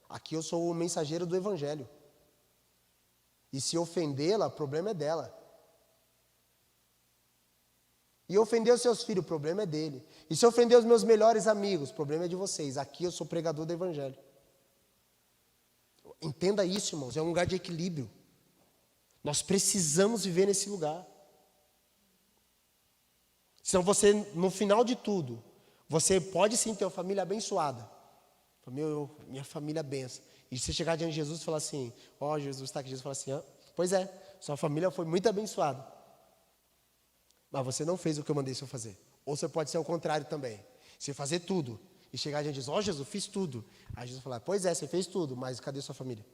Aqui eu sou o mensageiro do evangelho. E se ofendê-la, o problema é dela. E ofender os seus filhos, o problema é dele. E se ofender os meus melhores amigos, o problema é de vocês. Aqui eu sou pregador do evangelho. Entenda isso, irmãos. É um lugar de equilíbrio. Nós precisamos viver nesse lugar. Senão você, no final de tudo, você pode sim ter uma família abençoada. Minha família é benção. E você chegar diante de Jesus e falar assim, ó, Jesus está aqui, Jesus fala assim, pois é, sua família foi muito abençoada. Mas você não fez o que eu mandei você fazer. Ou você pode ser o contrário também. Você fazer tudo e chegar diante de Jesus, ó Jesus, fiz tudo. Aí Jesus falar, pois é, você fez tudo, mas cadê sua família?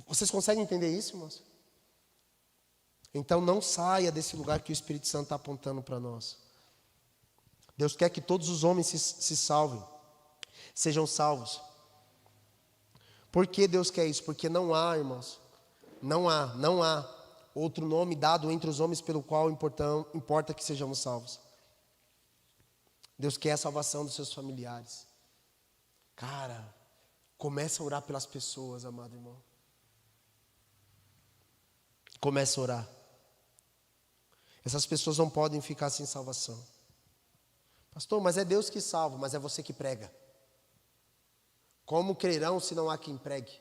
Vocês conseguem entender isso, irmãos? Então não saia desse lugar que o Espírito Santo está apontando para nós. Deus quer que todos os homens se salvem, sejam salvos. Por que Deus quer isso? Porque não há, irmãos, não há outro nome dado entre os homens pelo qual importa que sejamos salvos. Deus quer a salvação dos seus familiares. Cara, começa a orar pelas pessoas, amado irmão. Começa a orar. Essas pessoas não podem ficar sem salvação. Pastor, mas é Deus que salva, mas é você que prega. Como crerão se não há quem pregue?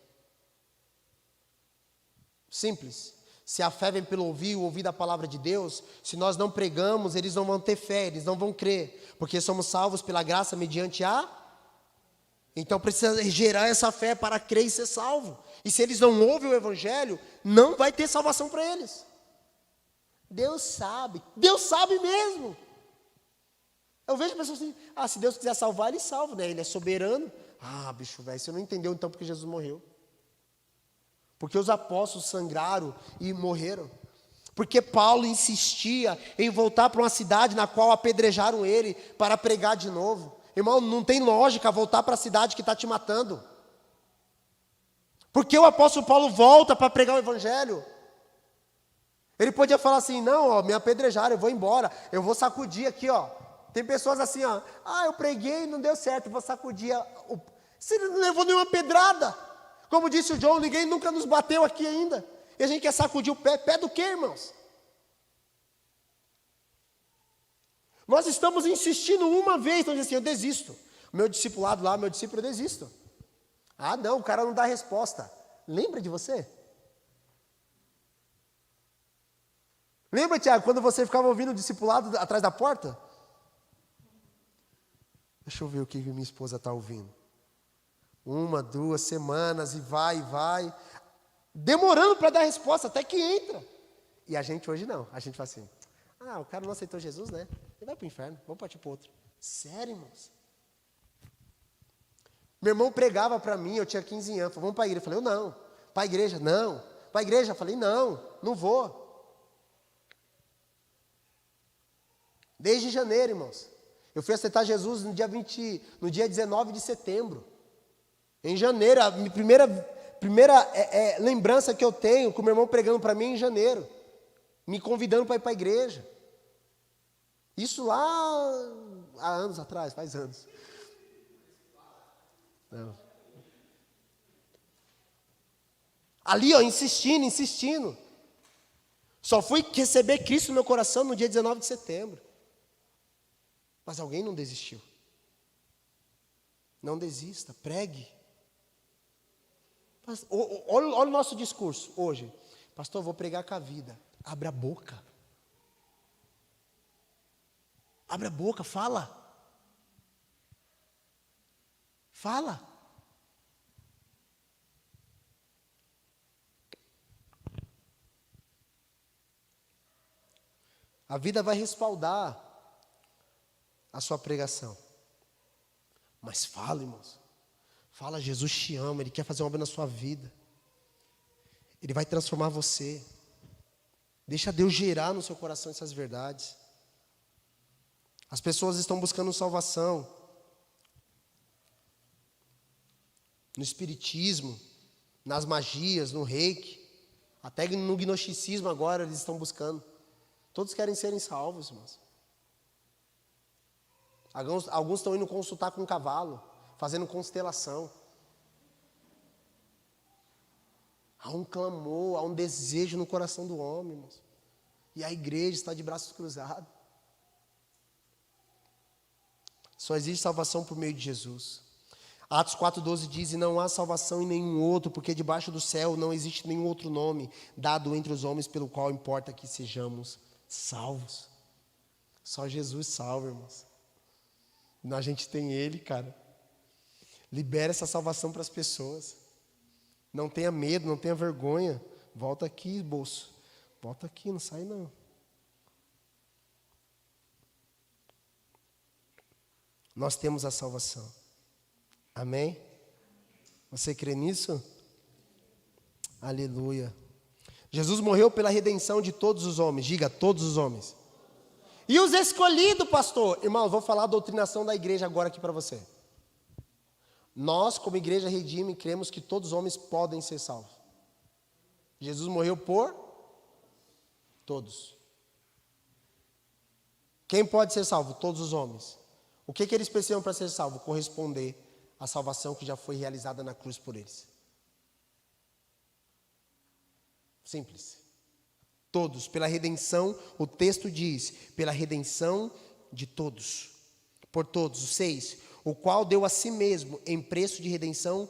Simples. Se a fé vem pelo ouvir, o ouvir da palavra de Deus, se nós não pregamos, eles não vão ter fé, eles não vão crer. Porque somos salvos pela graça mediante a... Então precisa gerar essa fé para crer e ser salvo. E se eles não ouvem o Evangelho, não vai ter salvação para eles. Deus sabe mesmo. Eu vejo pessoas assim, se Deus quiser salvar, Ele salva, né? Ele é soberano. Bicho, velho, você não entendeu então porque Jesus morreu. Porque os apóstolos sangraram e morreram. Porque Paulo insistia em voltar para uma cidade na qual apedrejaram ele para pregar de novo. Irmão, não tem lógica voltar para a cidade que está te matando. Porque o apóstolo Paulo volta para pregar o Evangelho? Ele podia falar assim, não, me apedrejaram, eu vou embora, eu vou sacudir aqui, ó. Tem pessoas assim, ó, eu preguei e não deu certo, eu vou sacudir. Você não levou nenhuma pedrada. Como disse o John, ninguém nunca nos bateu aqui ainda. E a gente quer sacudir o pé. Pé do quê, irmãos? Nós estamos insistindo uma vez, então assim, eu desisto. Meu discipulado lá, meu discípulo, eu desisto. Não, o cara não dá resposta. Lembra de você? Lembra, Tiago, quando você ficava ouvindo o discipulado atrás da porta? Deixa eu ver o que minha esposa está ouvindo. 1, 2 semanas e vai. Demorando para dar resposta, até que entra. E a gente hoje não. A gente fala assim, o cara não aceitou Jesus, né? Ele vai para o inferno, vamos partir para outro. Sério, irmãos? Meu irmão pregava para mim, eu tinha 15 anos, falou, vamos para a igreja. Eu falei, não. Para a igreja? Não. Para a igreja? Eu falei, não vou. Desde janeiro, irmãos. Eu fui aceitar Jesus no dia 19 de setembro. Em janeiro, a minha primeira lembrança que eu tenho com meu irmão pregando para mim é em janeiro. Me convidando para ir para a igreja. Isso lá há anos atrás, faz anos. Não. Ali, insistindo. Só fui receber Cristo no meu coração no dia 19 de setembro. Mas alguém não desistiu. Não desista, pregue. Olha o nosso discurso hoje. Pastor, eu vou pregar com a vida. Abre a boca. Abre a boca, fala. Fala. A vida vai respaldar a sua pregação. Mas fala, irmãos. Fala, Jesus te ama, Ele quer fazer uma obra na sua vida. Ele vai transformar você. Deixa Deus gerar no seu coração essas verdades. As pessoas estão buscando salvação no espiritismo, nas magias, no reiki, até no gnosticismo agora eles estão buscando. Todos querem serem salvos, irmãos. Alguns estão indo consultar com um cavalo, fazendo constelação. Há um clamor, há um desejo no coração do homem, irmãos. E a igreja está de braços cruzados. Só existe salvação por meio de Jesus. Atos 4,12 diz, e não há salvação em nenhum outro, porque debaixo do céu não existe nenhum outro nome dado entre os homens pelo qual importa que sejamos salvos. Só Jesus salva, irmãos. A gente tem Ele, cara. Libera essa salvação para as pessoas. Não tenha medo, não tenha vergonha. Volta aqui, bolso. Volta aqui, não sai não. Nós temos a salvação. Amém? Você crê nisso? Aleluia. Jesus morreu pela redenção de todos os homens. Diga, todos os homens. E os escolhidos, pastor? Irmãos, vou falar a doutrinação da igreja agora aqui para você. Nós, como igreja Redime, cremos que todos os homens podem ser salvos. Jesus morreu por todos. Quem pode ser salvo? Todos os homens. O que eles precisam para ser salvos? Corresponder à salvação que já foi realizada na cruz por eles. Simples. Todos, pela redenção, o texto diz, pela redenção de todos. Por todos, 6, o qual deu a si mesmo em preço de redenção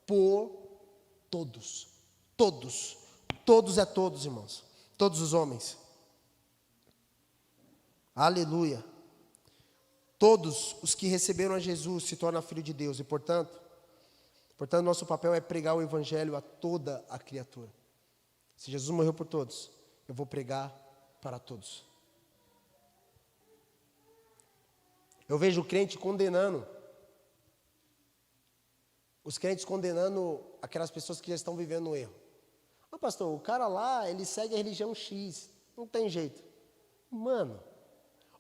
por todos. Todos. Todos é todos, irmãos. Todos os homens. Aleluia. Todos os que receberam a Jesus se tornam filhos de Deus. E portanto, nosso papel é pregar o evangelho a toda a criatura. Se Jesus morreu por todos, eu vou pregar para todos. Eu vejo o crente condenando. Os crentes condenando aquelas pessoas que já estão vivendo no erro. Ah, pastor, o cara lá, ele segue a religião X. Não tem jeito. Mano,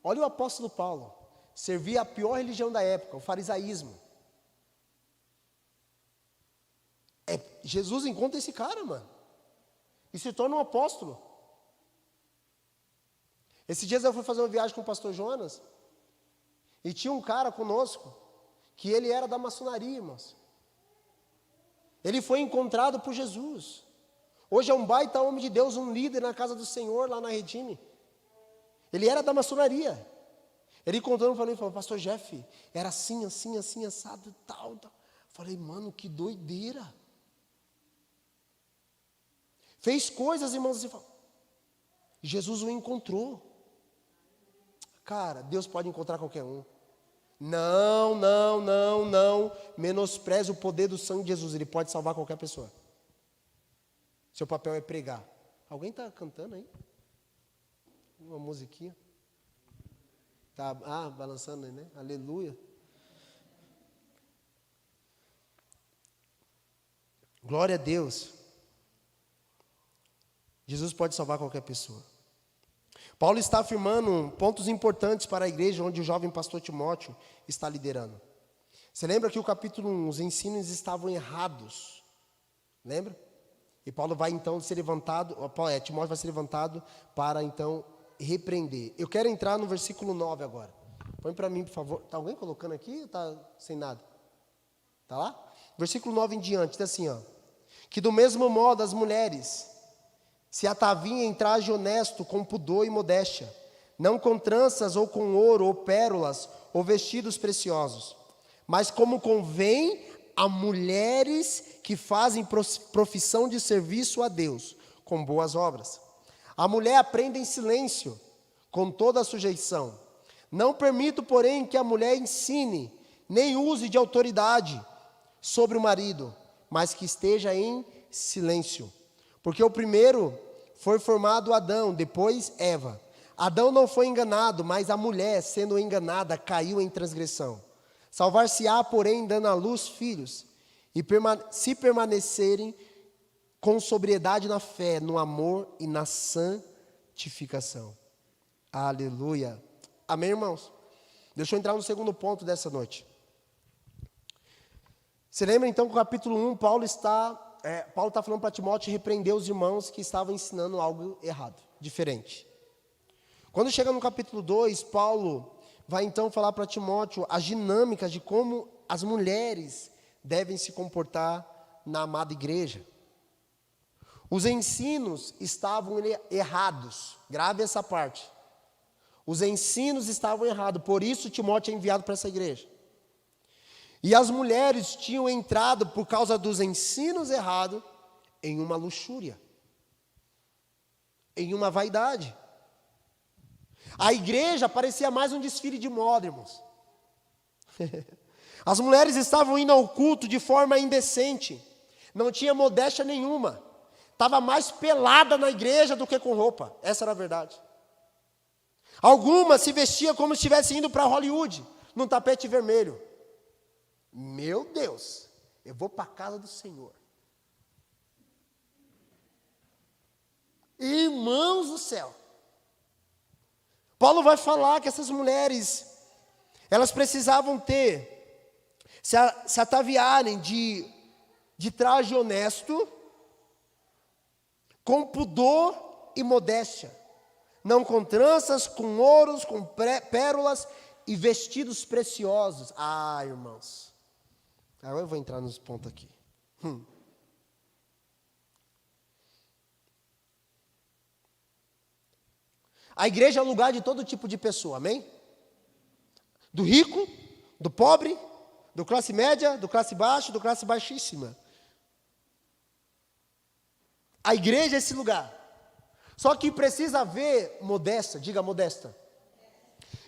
olha o apóstolo Paulo. Servia a pior religião da época, o farisaísmo. Jesus encontra esse cara, mano. E se torna um apóstolo. Esses dias eu fui fazer uma viagem com o pastor Jonas. E tinha um cara conosco, que ele era da maçonaria, irmãos. Ele foi encontrado por Jesus. Hoje é um baita homem de Deus, um líder na casa do Senhor, lá na Redime. Ele era da maçonaria. Ele contando para mim, falou, pastor Jeff, era assim, assim, assim, assado, tal, tal. Falei, mano, que doideira. Fez coisas, irmãos, assim, Jesus o encontrou. Cara, Deus pode encontrar qualquer um. Não menospreze o poder do sangue de Jesus, ele pode salvar qualquer pessoa. Seu papel é pregar. Alguém está cantando aí? Uma musiquinha? Tá, balançando aí, né? Aleluia. Glória a Deus. Jesus pode salvar qualquer pessoa. Paulo está afirmando pontos importantes para a igreja onde o jovem pastor Timóteo está liderando. Você lembra que o capítulo 1, os ensinos estavam errados. Lembra? E Paulo vai então ser levantado, Timóteo vai ser levantado para então repreender. Eu quero entrar no versículo 9 agora. Põe para mim, por favor. Está alguém colocando aqui ou está sem nada? Está lá? Versículo 9 em diante, está assim, ó. Que do mesmo modo as mulheres se ataviem em traje honesto, com pudor e modéstia, não com tranças ou com ouro ou pérolas ou vestidos preciosos, mas como convém a mulheres que fazem profissão de serviço a Deus, com boas obras. A mulher aprende em silêncio, com toda a sujeição. Não permito, porém, que a mulher ensine, nem use de autoridade sobre o marido, mas que esteja em silêncio. Porque o primeiro foi formado Adão, depois Eva. Adão não foi enganado, mas a mulher, sendo enganada, caiu em transgressão. Salvar-se-á, porém, dando à luz filhos, e se permanecerem com sobriedade na fé, no amor e na santificação. Aleluia. Amém, irmãos? Deixa eu entrar no segundo ponto dessa noite. Você lembra então que no capítulo 1, Paulo está falando para Timóteo repreender os irmãos que estavam ensinando algo errado, diferente. Quando chega no capítulo 2, Paulo vai então falar para Timóteo as dinâmicas de como as mulheres devem se comportar na amada igreja. Os ensinos estavam errados, grave essa parte. Os ensinos estavam errados, por isso Timóteo é enviado para essa igreja. E as mulheres tinham entrado, por causa dos ensinos errados, em uma luxúria, em uma vaidade. A igreja parecia mais um desfile de moda, irmãos. As mulheres estavam indo ao culto de forma indecente. Não tinha modéstia nenhuma. Estava mais pelada na igreja do que com roupa. Essa era a verdade. Algumas se vestiam como se estivessem indo para Hollywood, num tapete vermelho. Meu Deus, eu vou para a casa do Senhor. Irmãos do céu. Paulo vai falar que essas mulheres, elas precisavam se ataviarem de traje honesto, com pudor e modéstia, não com tranças, com ouros, com pérolas e vestidos preciosos. Ah, irmãos, agora eu vou entrar nos pontos aqui. A igreja é um lugar de todo tipo de pessoa, amém? Do rico, do pobre, do classe média, do classe baixa, do classe baixíssima. A igreja é esse lugar. Só que precisa haver modéstia, diga modesta.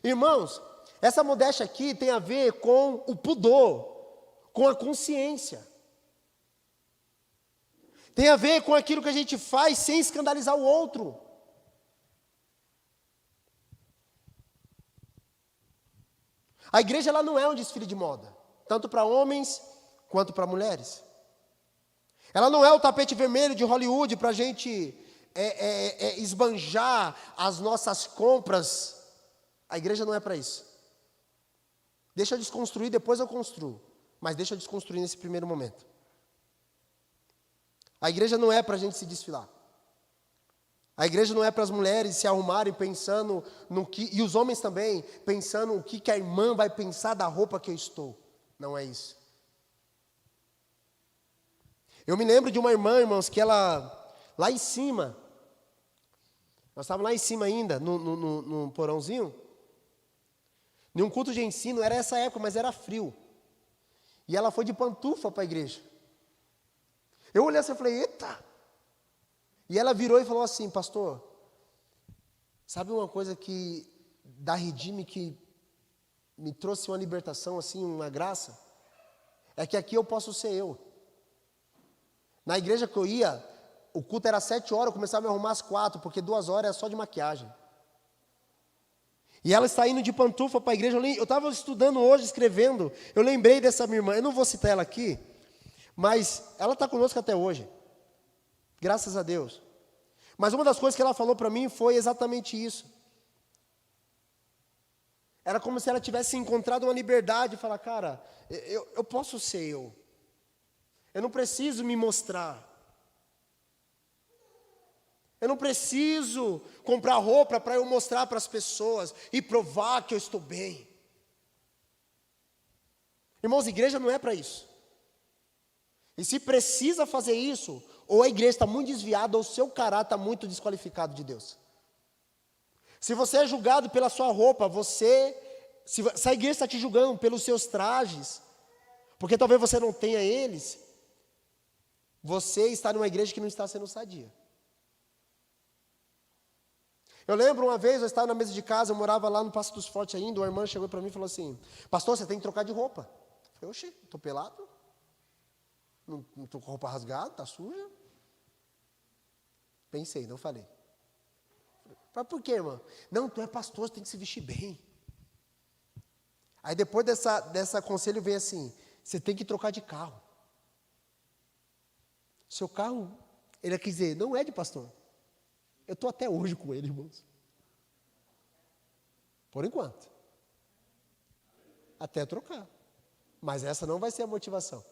Irmãos, essa modéstia aqui tem a ver com o pudor, com a consciência. Tem a ver com aquilo que a gente faz sem escandalizar o outro. A igreja ela não é um desfile de moda, tanto para homens quanto para mulheres. Ela não é o tapete vermelho de Hollywood para a gente esbanjar as nossas compras. A igreja não é para isso. Deixa eu desconstruir, depois eu construo. Mas deixa eu desconstruir nesse primeiro momento. A igreja não é para a gente se desfilar. A igreja não é para as mulheres se arrumarem pensando no que... E os homens também, pensando o que a irmã vai pensar da roupa que eu estou. Não é isso. Eu me lembro de uma irmã, irmãos, que ela... Lá em cima... Nós estávamos lá em cima ainda, num porãozinho. Em um culto de ensino, era essa época, mas era frio. E ela foi de pantufa para a igreja. Eu olhei assim e falei, eita! E ela virou e falou assim, pastor, sabe uma coisa que da Redime que me trouxe uma libertação, assim, uma graça? É que aqui eu posso ser eu. Na igreja que eu ia, o culto era 7 horas, eu começava a me arrumar às 4, porque 2 horas era só de maquiagem. E ela está indo de pantufa para a igreja. Eu estava estudando hoje, escrevendo, eu lembrei dessa minha irmã, eu não vou citar ela aqui, mas ela está conosco até hoje. Graças a Deus. Mas uma das coisas que ela falou para mim foi exatamente isso. Era como se ela tivesse encontrado uma liberdade e falar, cara, eu posso ser eu. Eu não preciso me mostrar. Eu não preciso comprar roupa para eu mostrar para as pessoas e provar que eu estou bem. Irmãos, igreja não é para isso. E se precisa fazer isso, ou a igreja está muito desviada, ou o seu caráter está muito desqualificado de Deus. Se você é julgado pela sua roupa, se a igreja está te julgando pelos seus trajes, porque talvez você não tenha eles, você está numa igreja que não está sendo sadia. Eu lembro uma vez, eu estava na mesa de casa, eu morava lá no Passo dos Fortes ainda, uma irmã chegou para mim e falou assim, pastor, você tem que trocar de roupa. Eu falei, oxê, estou pelado? Não estou com roupa rasgada, está suja? Pensei, não falei. Mas por quê, irmão? Não, tu é pastor, você tem que se vestir bem. Aí depois dessa conselho vem assim, você tem que trocar de carro. Seu carro, ele quer dizer, não é de pastor. Eu estou até hoje com ele, irmãos. Por enquanto. Até trocar. Mas essa não vai ser a motivação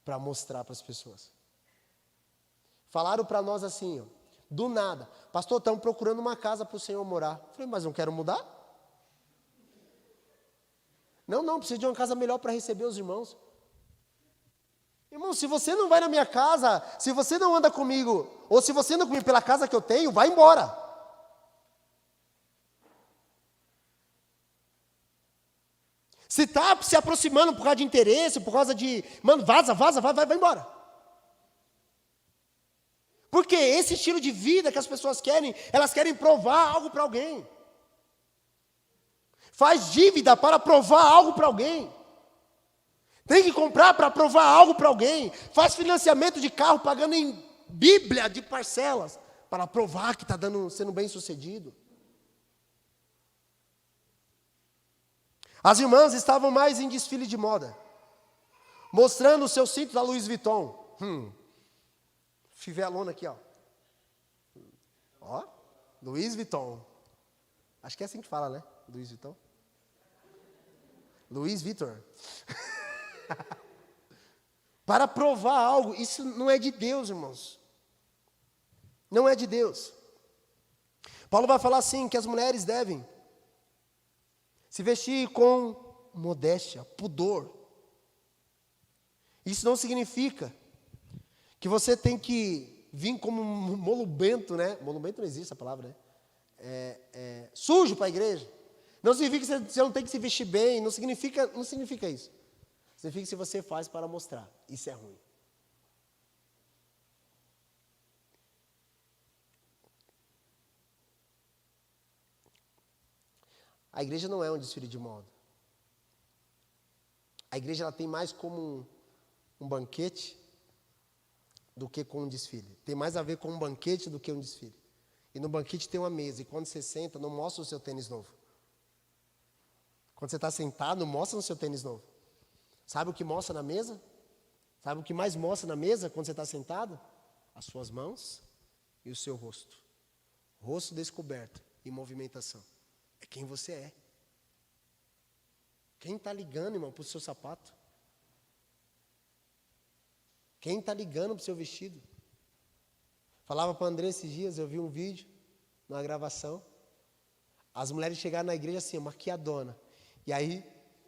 para mostrar para as pessoas. Falaram para nós assim, ó, do nada, pastor, estamos procurando uma casa para o senhor morar. Eu falei, mas não quero mudar? Não, preciso de uma casa melhor para receber os irmãos. Irmão, se você não vai na minha casa, se você não anda comigo, ou se você anda comigo pela casa que eu tenho, vai embora. Se está se aproximando por causa de interesse, por causa de... Mano, vaza, vai embora. Porque esse estilo de vida que as pessoas querem, elas querem provar algo para alguém. Faz dívida para provar algo para alguém. Tem que comprar para provar algo para alguém. Faz financiamento de carro pagando em Bíblia de parcelas para provar que está sendo bem sucedido. As irmãs estavam mais em desfile de moda, mostrando o seu cinto da Louis Vuitton. Fivelona aqui, ó. Ó, Louis Vuitton. Acho que é assim que fala, né? Louis Vuitton. Louis Vuitton. Para provar algo, isso não é de Deus, irmãos. Não é de Deus. Paulo vai falar assim, que as mulheres devem se vestir com modéstia, pudor. Isso não significa que você tem que vir como um molubento, né? Molubento não existe essa palavra, né? Sujo para a igreja. Não significa que você não tem que se vestir bem, não significa isso. Significa que se você faz para mostrar, isso é ruim. A igreja não é um desfile de moda. A igreja ela tem mais como um banquete do que com um desfile. Tem mais a ver com um banquete do que um desfile. E no banquete tem uma mesa, e quando você senta, não mostra o seu tênis novo. Quando você está sentado, não mostra o seu tênis novo. Sabe o que mostra na mesa? Sabe o que mais mostra na mesa quando você está sentado? As suas mãos e o seu rosto. Rosto descoberto e movimentação. É quem você é. Quem está ligando, irmão, para o seu sapato? Quem está ligando para o seu vestido? Falava para o André esses dias, eu vi um vídeo, numa gravação. As mulheres chegaram na igreja assim, maquiadona. E aí,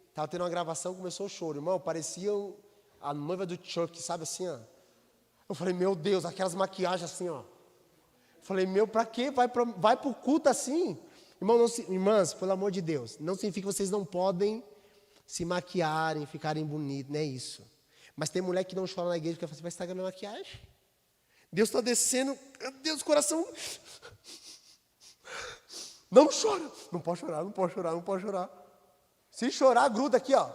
estava tendo uma gravação, começou o choro. Irmão, parecia a noiva do Chuck, sabe assim, ó. Eu falei, meu Deus, aquelas maquiagens assim, ó. Eu falei, para quê? Vai para o culto assim? Irmãs, pelo amor de Deus, não significa que vocês não podem se maquiarem, ficarem bonitos, não é isso. Mas tem mulher que não chora na igreja porque fala, vai estragar minha maquiagem. Deus está descendo, Deus, coração. Não chora. Não pode chorar, não pode chorar, não pode chorar. Se chorar, gruda aqui, ó.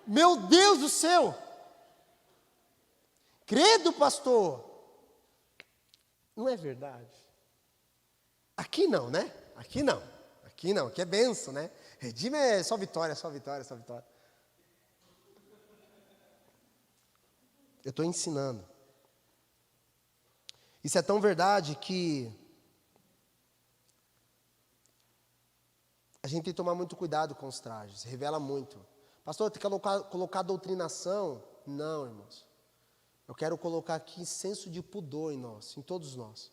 Meu Deus do céu. Credo, pastor. Não é verdade. Aqui não, né? Aqui não. Aqui não, aqui é benção, né? Redime é só vitória, só vitória, só vitória. Eu estou ensinando. Isso é tão verdade que a gente tem que tomar muito cuidado com os trajes. Revela muito. Pastor, tem que colocar doutrinação? Não, irmãos. Eu quero colocar aqui senso de pudor em nós, em todos nós.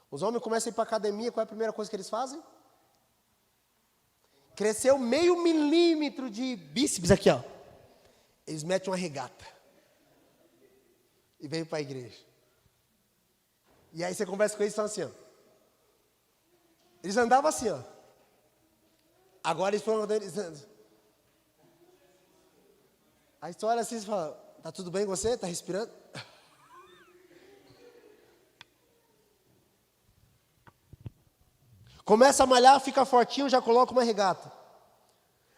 Os homens começam a ir para a academia, qual é a primeira coisa que eles fazem? Cresceu meio milímetro de bíceps aqui, ó. Eles metem uma regata. E vêm para a igreja. E aí você conversa com eles e fala assim, ó. Eles andavam assim, ó. Agora eles foram... Aí você olha assim e fala, tá tudo bem com você? Tá respirando? Começa a malhar, fica fortinho, já coloca uma regata.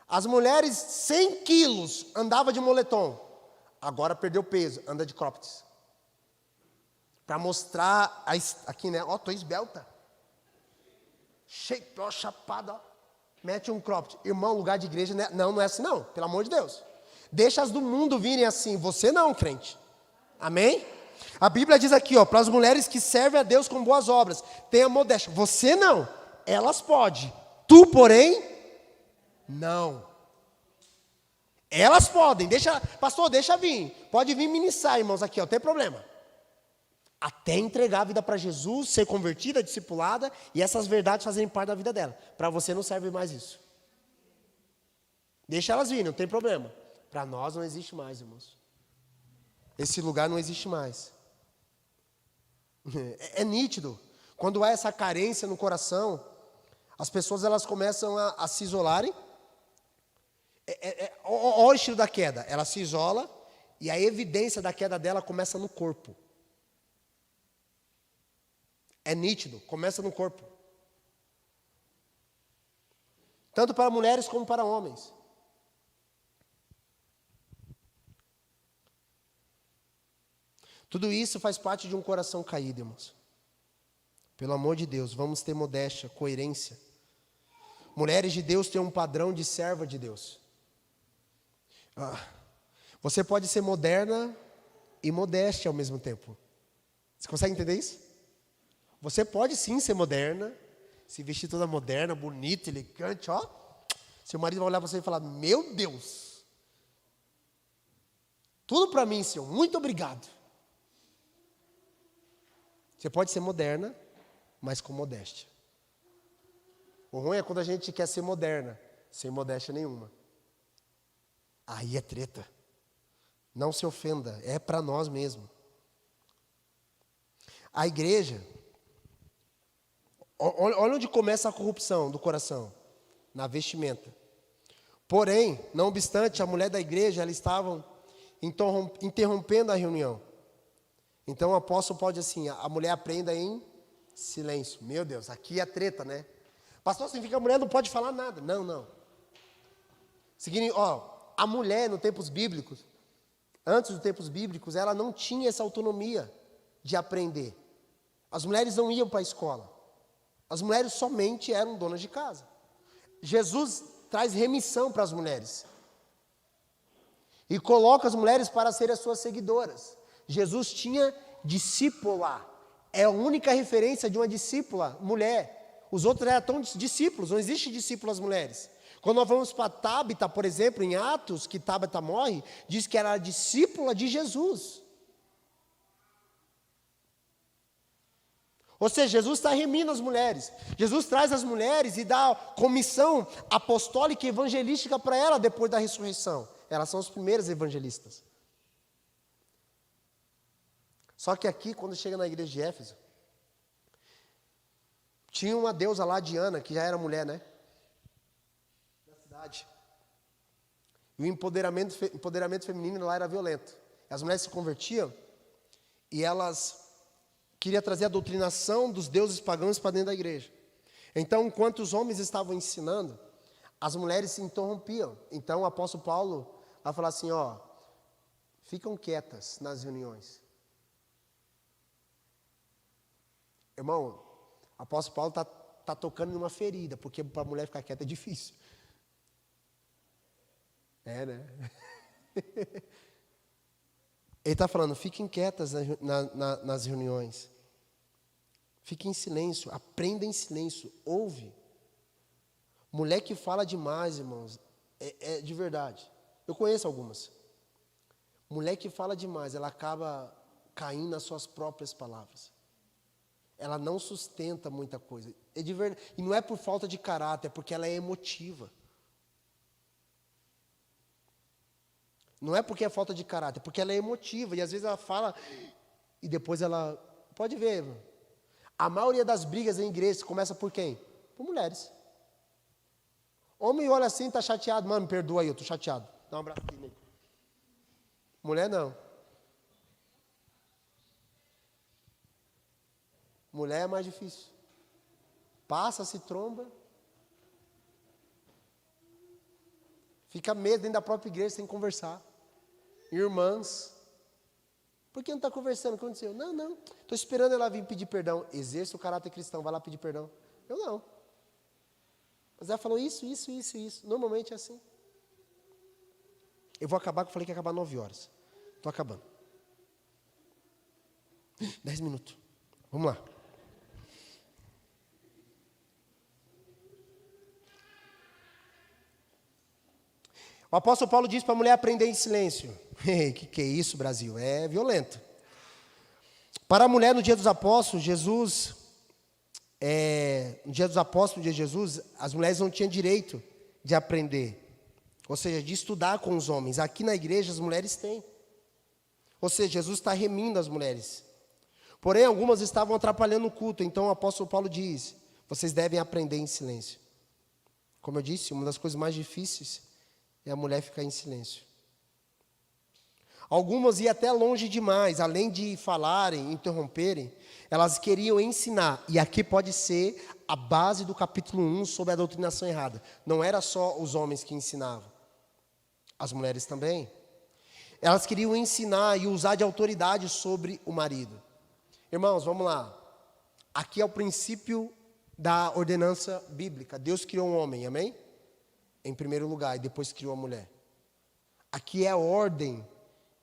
As mulheres, 100 quilos, andava de moletom. Agora perdeu peso, anda de cropped. Para mostrar, aqui, né? Ó, tô esbelta. Shape, ó, chapada, ó. Mete um cropped. Irmão, lugar de igreja, né? Não é assim não, pelo amor de Deus. Deixa as do mundo virem assim, você não, crente. Amém? A Bíblia diz aqui, ó, para as mulheres que servem a Deus com boas obras, tenha modéstia. Você não, elas podem. Tu, porém, não. Elas podem, pastor, deixa vir. Pode vir ministrar, irmãos, aqui, ó, não tem problema. Até entregar a vida para Jesus, ser convertida, discipulada, e essas verdades fazerem parte da vida dela. Para você não serve mais isso. Deixa elas virem, não tem problema. Para nós não existe mais, irmãos. Esse lugar não existe mais. É nítido. Quando há essa carência no coração, as pessoas elas começam a se isolarem. Olha o estilo da queda. Ela se isola e a evidência da queda dela começa no corpo. É nítido, começa no corpo. Tanto para mulheres como para homens. Tudo isso faz parte de um coração caído, irmãos. Pelo amor de Deus, vamos ter modéstia, coerência. Mulheres de Deus têm um padrão de serva de Deus. Você pode ser moderna e modéstia ao mesmo tempo. Você consegue entender isso? Você pode sim ser moderna, se vestir toda moderna, bonita, elegante, ó. Seu marido vai olhar para você e falar: meu Deus, tudo para mim, Senhor, muito obrigado. Você pode ser moderna, mas com modéstia. O ruim é quando a gente quer ser moderna, sem modéstia nenhuma. Aí é treta. Não se ofenda, é para nós mesmo. A igreja, olha onde começa a corrupção do coração, na vestimenta. Porém, não obstante, a mulher da igreja, elas estavam interrompendo a reunião. Então o apóstolo pode assim, a mulher aprenda em silêncio. Meu Deus, aqui é treta, né? Pastor, significa que a mulher não pode falar nada. Não. Seguindo, a mulher nos tempos bíblicos, antes dos tempos bíblicos, ela não tinha essa autonomia de aprender. As mulheres não iam para a escola. As mulheres somente eram donas de casa. Jesus traz remissão para as mulheres. E coloca as mulheres para serem as suas seguidoras. Jesus tinha discípula. É a única referência de uma discípula, mulher. Os outros eram tão discípulos, não existe discípulo às mulheres. Quando nós vamos para Tábita, por exemplo, em Atos, que Tábita morre, diz que era a discípula de Jesus. Ou seja, Jesus está remindo as mulheres. Jesus traz as mulheres e dá comissão apostólica e evangelística para elas depois da ressurreição. Elas são as primeiras evangelistas. Só que aqui, quando chega na igreja de Éfeso, tinha uma deusa lá, Diana, que já era mulher, né? Na cidade. E o empoderamento feminino lá era violento. As mulheres se convertiam e elas queriam trazer a doutrinação dos deuses pagãos para dentro da igreja. Então, enquanto os homens estavam ensinando, as mulheres se interrompiam. Então, o apóstolo Paulo vai falar assim, ficam quietas nas reuniões. Irmão, o apóstolo Paulo está tocando numa ferida, porque para a mulher ficar quieta é difícil. É, né? Ele está falando, fiquem quietas nas reuniões. Fiquem em silêncio, aprenda em silêncio, ouve. Mulher que fala demais, irmãos, é de verdade. Eu conheço algumas. Mulher que fala demais, ela acaba caindo nas suas próprias palavras. Ela não sustenta muita coisa. É de verdade. E não é por falta de caráter, é porque ela é emotiva. Não é porque é falta de caráter, é porque ela é emotiva. E às vezes ela fala e depois ela... Pode ver, irmão. A maioria das brigas em igreja começa por quem? Por mulheres. Homem olha assim, está chateado. Mano, perdoa aí, eu estou chateado. Dá um abraço aqui nele. Mulher não. Mulher é mais difícil. Passa, se tromba. Fica medo dentro da própria igreja sem conversar. Irmãs. Por que não está conversando? O que aconteceu? Não. Estou esperando ela vir pedir perdão. Exerça o caráter cristão, vai lá pedir perdão. Eu não. Mas ela falou isso. Normalmente é assim. Eu vou acabar, que eu falei que ia acabar 9 horas. Estou acabando. 10 minutos. Vamos lá. O apóstolo Paulo diz para a mulher aprender em silêncio. Que é isso, Brasil? É violento. Para a mulher, no dia dos apóstolos, no dia dos apóstolos, no dia de Jesus, as mulheres não tinham direito de aprender. Ou seja, de estudar com os homens. Aqui na igreja, as mulheres têm. Ou seja, Jesus está remindo as mulheres. Porém, algumas estavam atrapalhando o culto. Então, o apóstolo Paulo diz, vocês devem aprender em silêncio. Como eu disse, uma das coisas mais difíceis é a mulher ficar em silêncio. Algumas iam até longe demais, além de falarem, interromperem, elas queriam ensinar. E aqui pode ser a base do capítulo 1 sobre a doutrinação errada. Não era só os homens que ensinavam, as mulheres também. Elas queriam ensinar e usar de autoridade sobre o marido. Irmãos, vamos lá. Aqui é o princípio da ordenança bíblica. Deus criou um homem, amém? Em primeiro lugar, e depois criou a mulher. Aqui é ordem,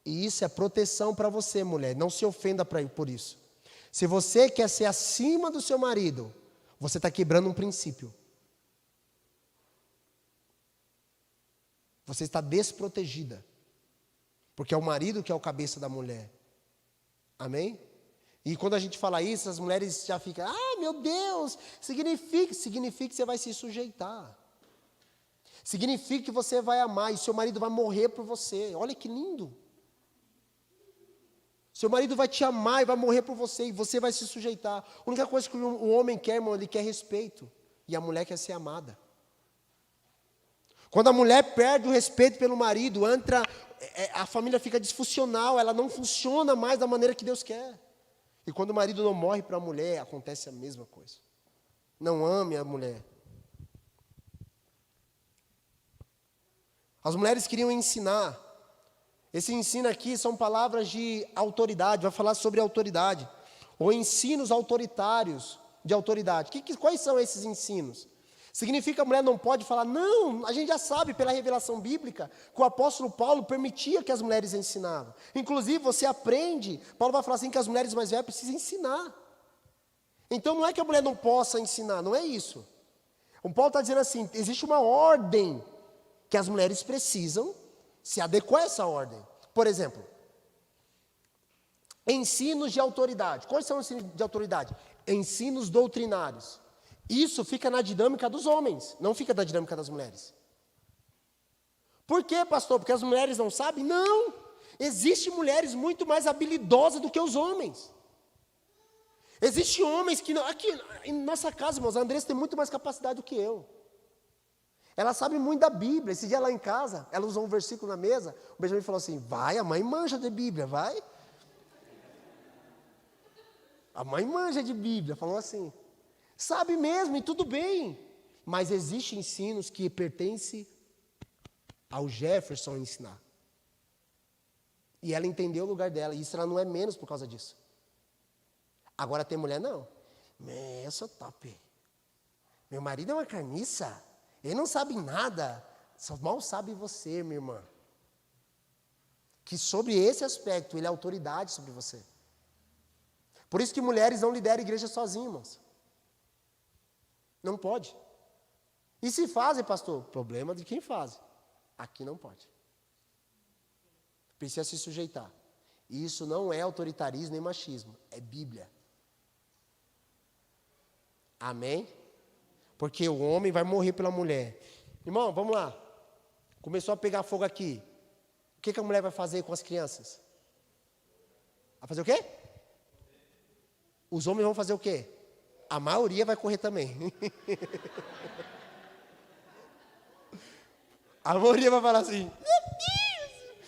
e isso é proteção para você, mulher. Não se ofenda por isso. Se você quer ser acima do seu marido, você está quebrando um princípio. Você está desprotegida. Porque é o marido que é o cabeça da mulher. Amém? E quando a gente fala isso, as mulheres já ficam, meu Deus, significa que você vai se sujeitar. Significa que você vai amar e seu marido vai morrer por você. Olha que lindo. Seu marido vai te amar e vai morrer por você e você vai se sujeitar. A única coisa que o homem quer, irmão, ele quer respeito. E a mulher quer ser amada. Quando a mulher perde o respeito pelo marido, a família fica disfuncional, ela não funciona mais da maneira que Deus quer. E quando o marido não morre para a mulher, acontece a mesma coisa. Não ame a mulher. As mulheres queriam ensinar. Esse ensino aqui são palavras de autoridade, vai falar sobre autoridade. Ou ensinos autoritários de autoridade. Quais são esses ensinos? Significa que a mulher não pode falar, não, a gente já sabe pela revelação bíblica que o apóstolo Paulo permitia que as mulheres ensinavam. Inclusive você aprende, Paulo vai falar assim que as mulheres mais velhas precisam ensinar. Então não é que a mulher não possa ensinar, não é isso. O Paulo está dizendo assim, existe uma ordem que as mulheres precisam se adequar a essa ordem. Por exemplo, ensinos de autoridade. Quais são os ensinos de autoridade? Ensinos doutrinários. Isso fica na dinâmica dos homens, não fica na dinâmica das mulheres. Por quê, pastor? Porque as mulheres não sabem? Não! Existem mulheres muito mais habilidosas do que os homens. Existem homens que... Aqui, em nossa casa, irmãos, a Andressa tem muito mais capacidade do que eu. Ela sabe muito da Bíblia. Esse dia lá em casa, ela usou um versículo na mesa, o Benjamin falou assim, vai, a mãe manja de Bíblia, vai. A mãe manja de Bíblia, falou assim. Sabe mesmo, e tudo bem. Mas existem ensinos que pertencem ao Jefferson ensinar. E ela entendeu o lugar dela, e isso ela não é menos por causa disso. Agora tem mulher, não. Eu sou top. Meu marido é uma carniça. Ele não sabe nada. Só mal sabe você, minha irmã. Que sobre esse aspecto, ele é autoridade sobre você. Por isso que mulheres não lideram a igreja sozinhas, irmãos. Não pode. E se fazem, pastor? Problema de quem faz. Aqui não pode. Precisa se sujeitar. E isso não é autoritarismo nem machismo. É Bíblia. Amém? Porque o homem vai morrer pela mulher. Irmão, vamos lá. Começou a pegar fogo aqui. O que a mulher vai fazer com as crianças? Vai fazer o quê? Os homens vão fazer o quê? A maioria vai correr também. A maioria vai falar assim, meu Deus!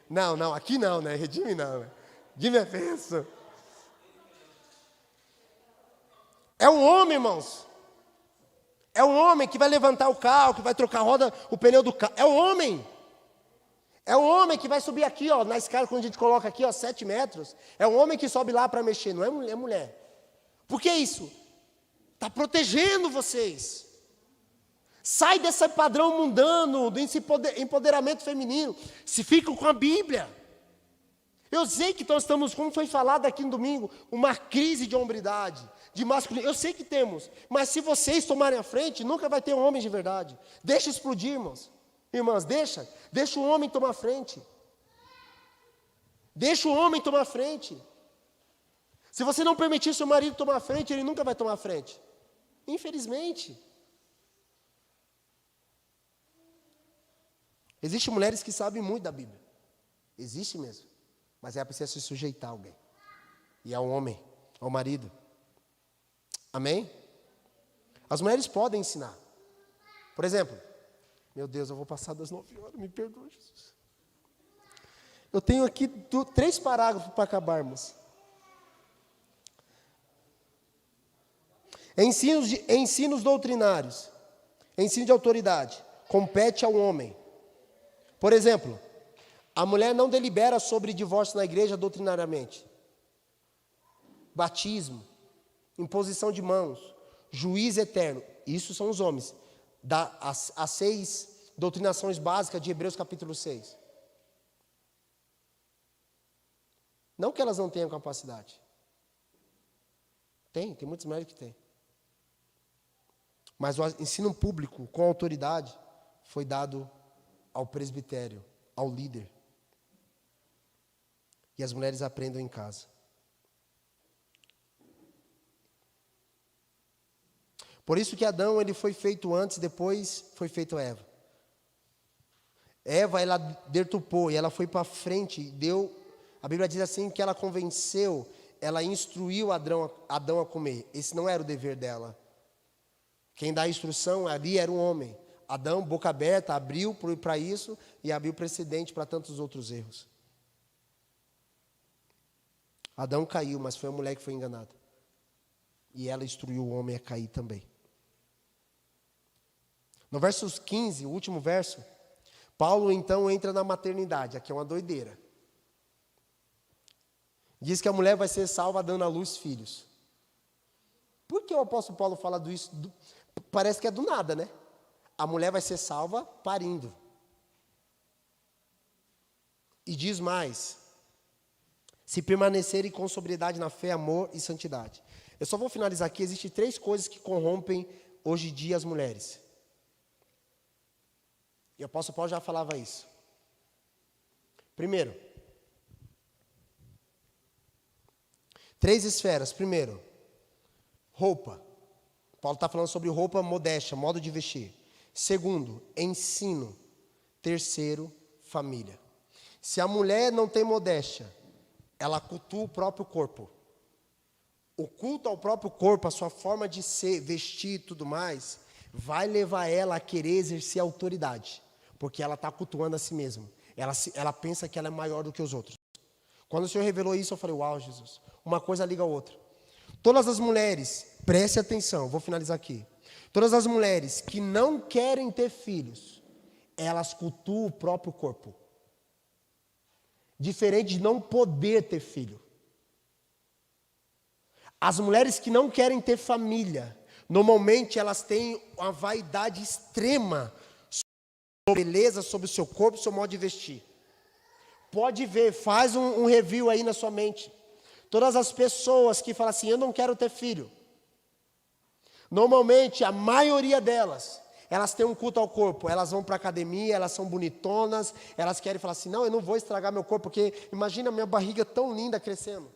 Não, aqui não, né? Redime não, né? Redime é penso. É um homem, irmãos. É um homem que vai levantar o carro, que vai trocar a roda, o pneu do carro. É um homem. É um homem que vai subir aqui, ó, na escada, quando a gente coloca aqui, ó, 7 metros. É um homem que sobe lá para mexer, não é mulher. Por que isso? Está protegendo vocês. Sai desse padrão mundano, desse empoderamento feminino. Se ficam com a Bíblia. Eu sei que nós estamos, como foi falado aqui no domingo, uma crise de hombridade, de masculinidade. Eu sei que temos. Mas se vocês tomarem a frente, nunca vai ter um homem de verdade. Deixa explodir, irmãos. Irmãs, deixa o homem tomar frente. Deixa o homem tomar frente. Se você não permitir seu marido tomar frente, ele nunca vai tomar frente. Infelizmente. Existem mulheres que sabem muito da Bíblia. Existe mesmo. Mas ela precisa se sujeitar a alguém. E ao homem, ao marido. Amém? As mulheres podem ensinar. Por exemplo, meu Deus, eu vou passar das 9 horas, me perdoa, Jesus. Eu tenho aqui 3 parágrafos para acabarmos. Ensinos doutrinários. Ensino de autoridade. Compete ao homem. Por exemplo, a mulher não delibera sobre divórcio na igreja doutrinariamente. Batismo, imposição de mãos, juiz eterno. Isso são os homens. As 6 doutrinações básicas de Hebreus capítulo 6. Não que elas não tenham capacidade. Tem muitas mulheres que têm. Mas o ensino público com autoridade foi dado ao presbitério, ao líder. E as mulheres aprendam em casa. Por isso que Adão ele foi feito antes, depois foi feito Eva. Eva, ela deturpou e ela foi para frente, deu, a Bíblia diz assim que ela convenceu, ela instruiu Adão a comer. Esse não era o dever dela. Quem dá a instrução ali era o homem. Adão, boca aberta, abriu para isso e abriu precedente para tantos outros erros. Adão caiu, mas foi a mulher que foi enganada. E ela instruiu o homem a cair também. No verso 15, o último verso, Paulo então entra na maternidade. Aqui é uma doideira. Diz que a mulher vai ser salva dando à luz filhos. Por que o apóstolo Paulo fala disso? Parece que é do nada, né? A mulher vai ser salva parindo. E diz mais: se permanecerem com sobriedade na fé, amor e santidade. Eu só vou finalizar aqui. Existem 3 coisas que corrompem hoje em dia as mulheres. E o apóstolo Paulo já falava isso. Primeiro, 3 esferas. Primeiro, roupa. Paulo está falando sobre roupa, modéstia, modo de vestir. Segundo, ensino. Terceiro, família. Se a mulher não tem modéstia, ela cultua o próprio corpo. O culto ao próprio corpo, a sua forma de ser, vestir e tudo mais, vai levar ela a querer exercer autoridade. Porque ela está cultuando a si mesma. Ela pensa que ela é maior do que os outros. Quando o Senhor revelou isso, eu falei, uau, Jesus, uma coisa liga a outra. Todas as mulheres, preste atenção, vou finalizar aqui. Todas as mulheres que não querem ter filhos, elas cultuam o próprio corpo. Diferente de não poder ter filho. As mulheres que não querem ter família, normalmente elas têm uma vaidade extrema sobre a beleza, sobre o seu corpo, seu modo de vestir. Pode ver, faz um review aí na sua mente. Todas as pessoas que falam assim, eu não quero ter filho. Normalmente, a maioria delas, elas têm um culto ao corpo. Elas vão para a academia, elas são bonitonas, elas querem falar assim, não, eu não vou estragar meu corpo, porque imagina a minha barriga tão linda crescendo.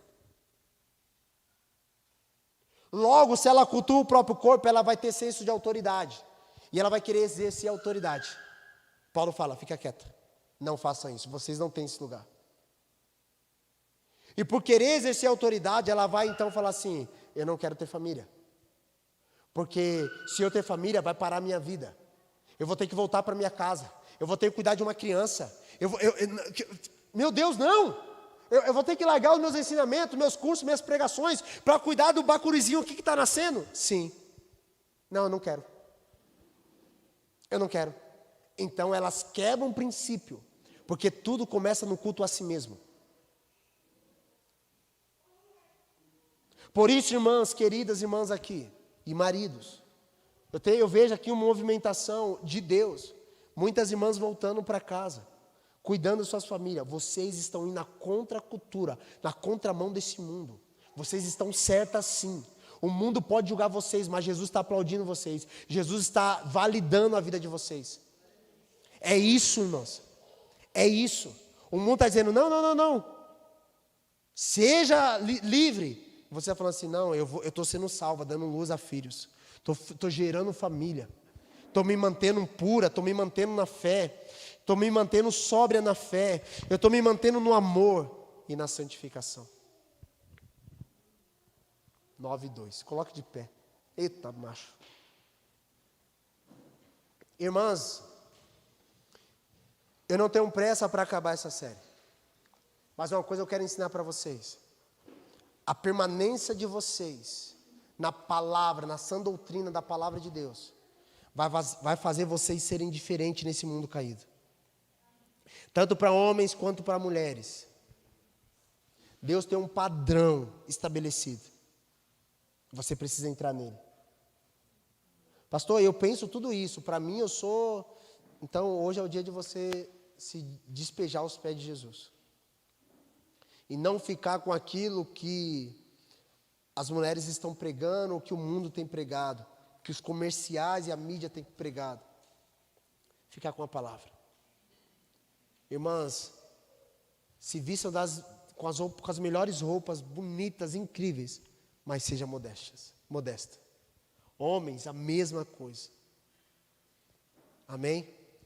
Logo, se ela cultua o próprio corpo, ela vai ter senso de autoridade. E ela vai querer exercer a autoridade. Paulo fala, fica quieta. Não façam isso, vocês não têm esse lugar. E por querer exercer a autoridade, ela vai então falar assim, eu não quero ter família. Porque se eu ter família, vai parar a minha vida. Eu vou ter que voltar para minha casa. Eu vou ter que cuidar de uma criança. Meu Deus, não! Eu vou ter que largar os meus ensinamentos, meus cursos, minhas pregações, para cuidar do bacurizinho que está nascendo? Sim. Não, eu não quero. Eu não quero. Então elas quebram um princípio. Porque tudo começa no culto a si mesmo. Por isso, irmãs, queridas irmãs aqui, e maridos, eu vejo aqui uma movimentação de Deus. Muitas irmãs voltando para casa, cuidando de suas famílias. Vocês estão indo na contracultura, na contramão desse mundo. Vocês estão certas sim. O mundo pode julgar vocês, mas Jesus está aplaudindo vocês. Jesus está validando a vida de vocês. É isso, irmãos. É isso. O mundo está dizendo, não. Seja livre. Você está falando assim, não, eu estou sendo salva, dando luz a filhos. Estou gerando família. Estou me mantendo pura, estou me mantendo na fé. Estou me mantendo sóbria na fé. Eu estou me mantendo no amor e na santificação. 9:2. Coloque de pé. Eita, macho. Irmãs, eu não tenho pressa para acabar essa série. Mas uma coisa eu quero ensinar para vocês. A permanência de vocês na palavra, na sã doutrina da palavra de Deus, vai fazer vocês serem diferentes nesse mundo caído. Tanto para homens quanto para mulheres. Deus tem um padrão estabelecido. Você precisa entrar nele. Pastor, eu penso tudo isso. Para mim, eu sou... Então, hoje é o dia de você se despejar aos pés de Jesus. E não ficar com aquilo que as mulheres estão pregando, ou que o mundo tem pregado, que os comerciais e a mídia têm pregado. Ficar com a palavra. Irmãs, se vistam com as melhores roupas, bonitas, incríveis, mas seja modesta. Homens, a mesma coisa. Amém?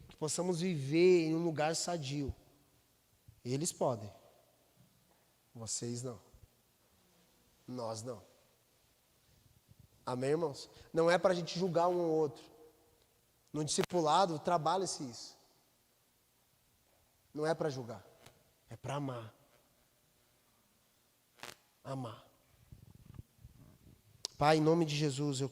Que possamos viver em um lugar sadio. Eles podem. Vocês não. Nós não. Amém, irmãos? Não é para a gente julgar um ou outro. No discipulado, trabalha-se isso. Não é para julgar. É para amar. Amar. Pai, em nome de Jesus, eu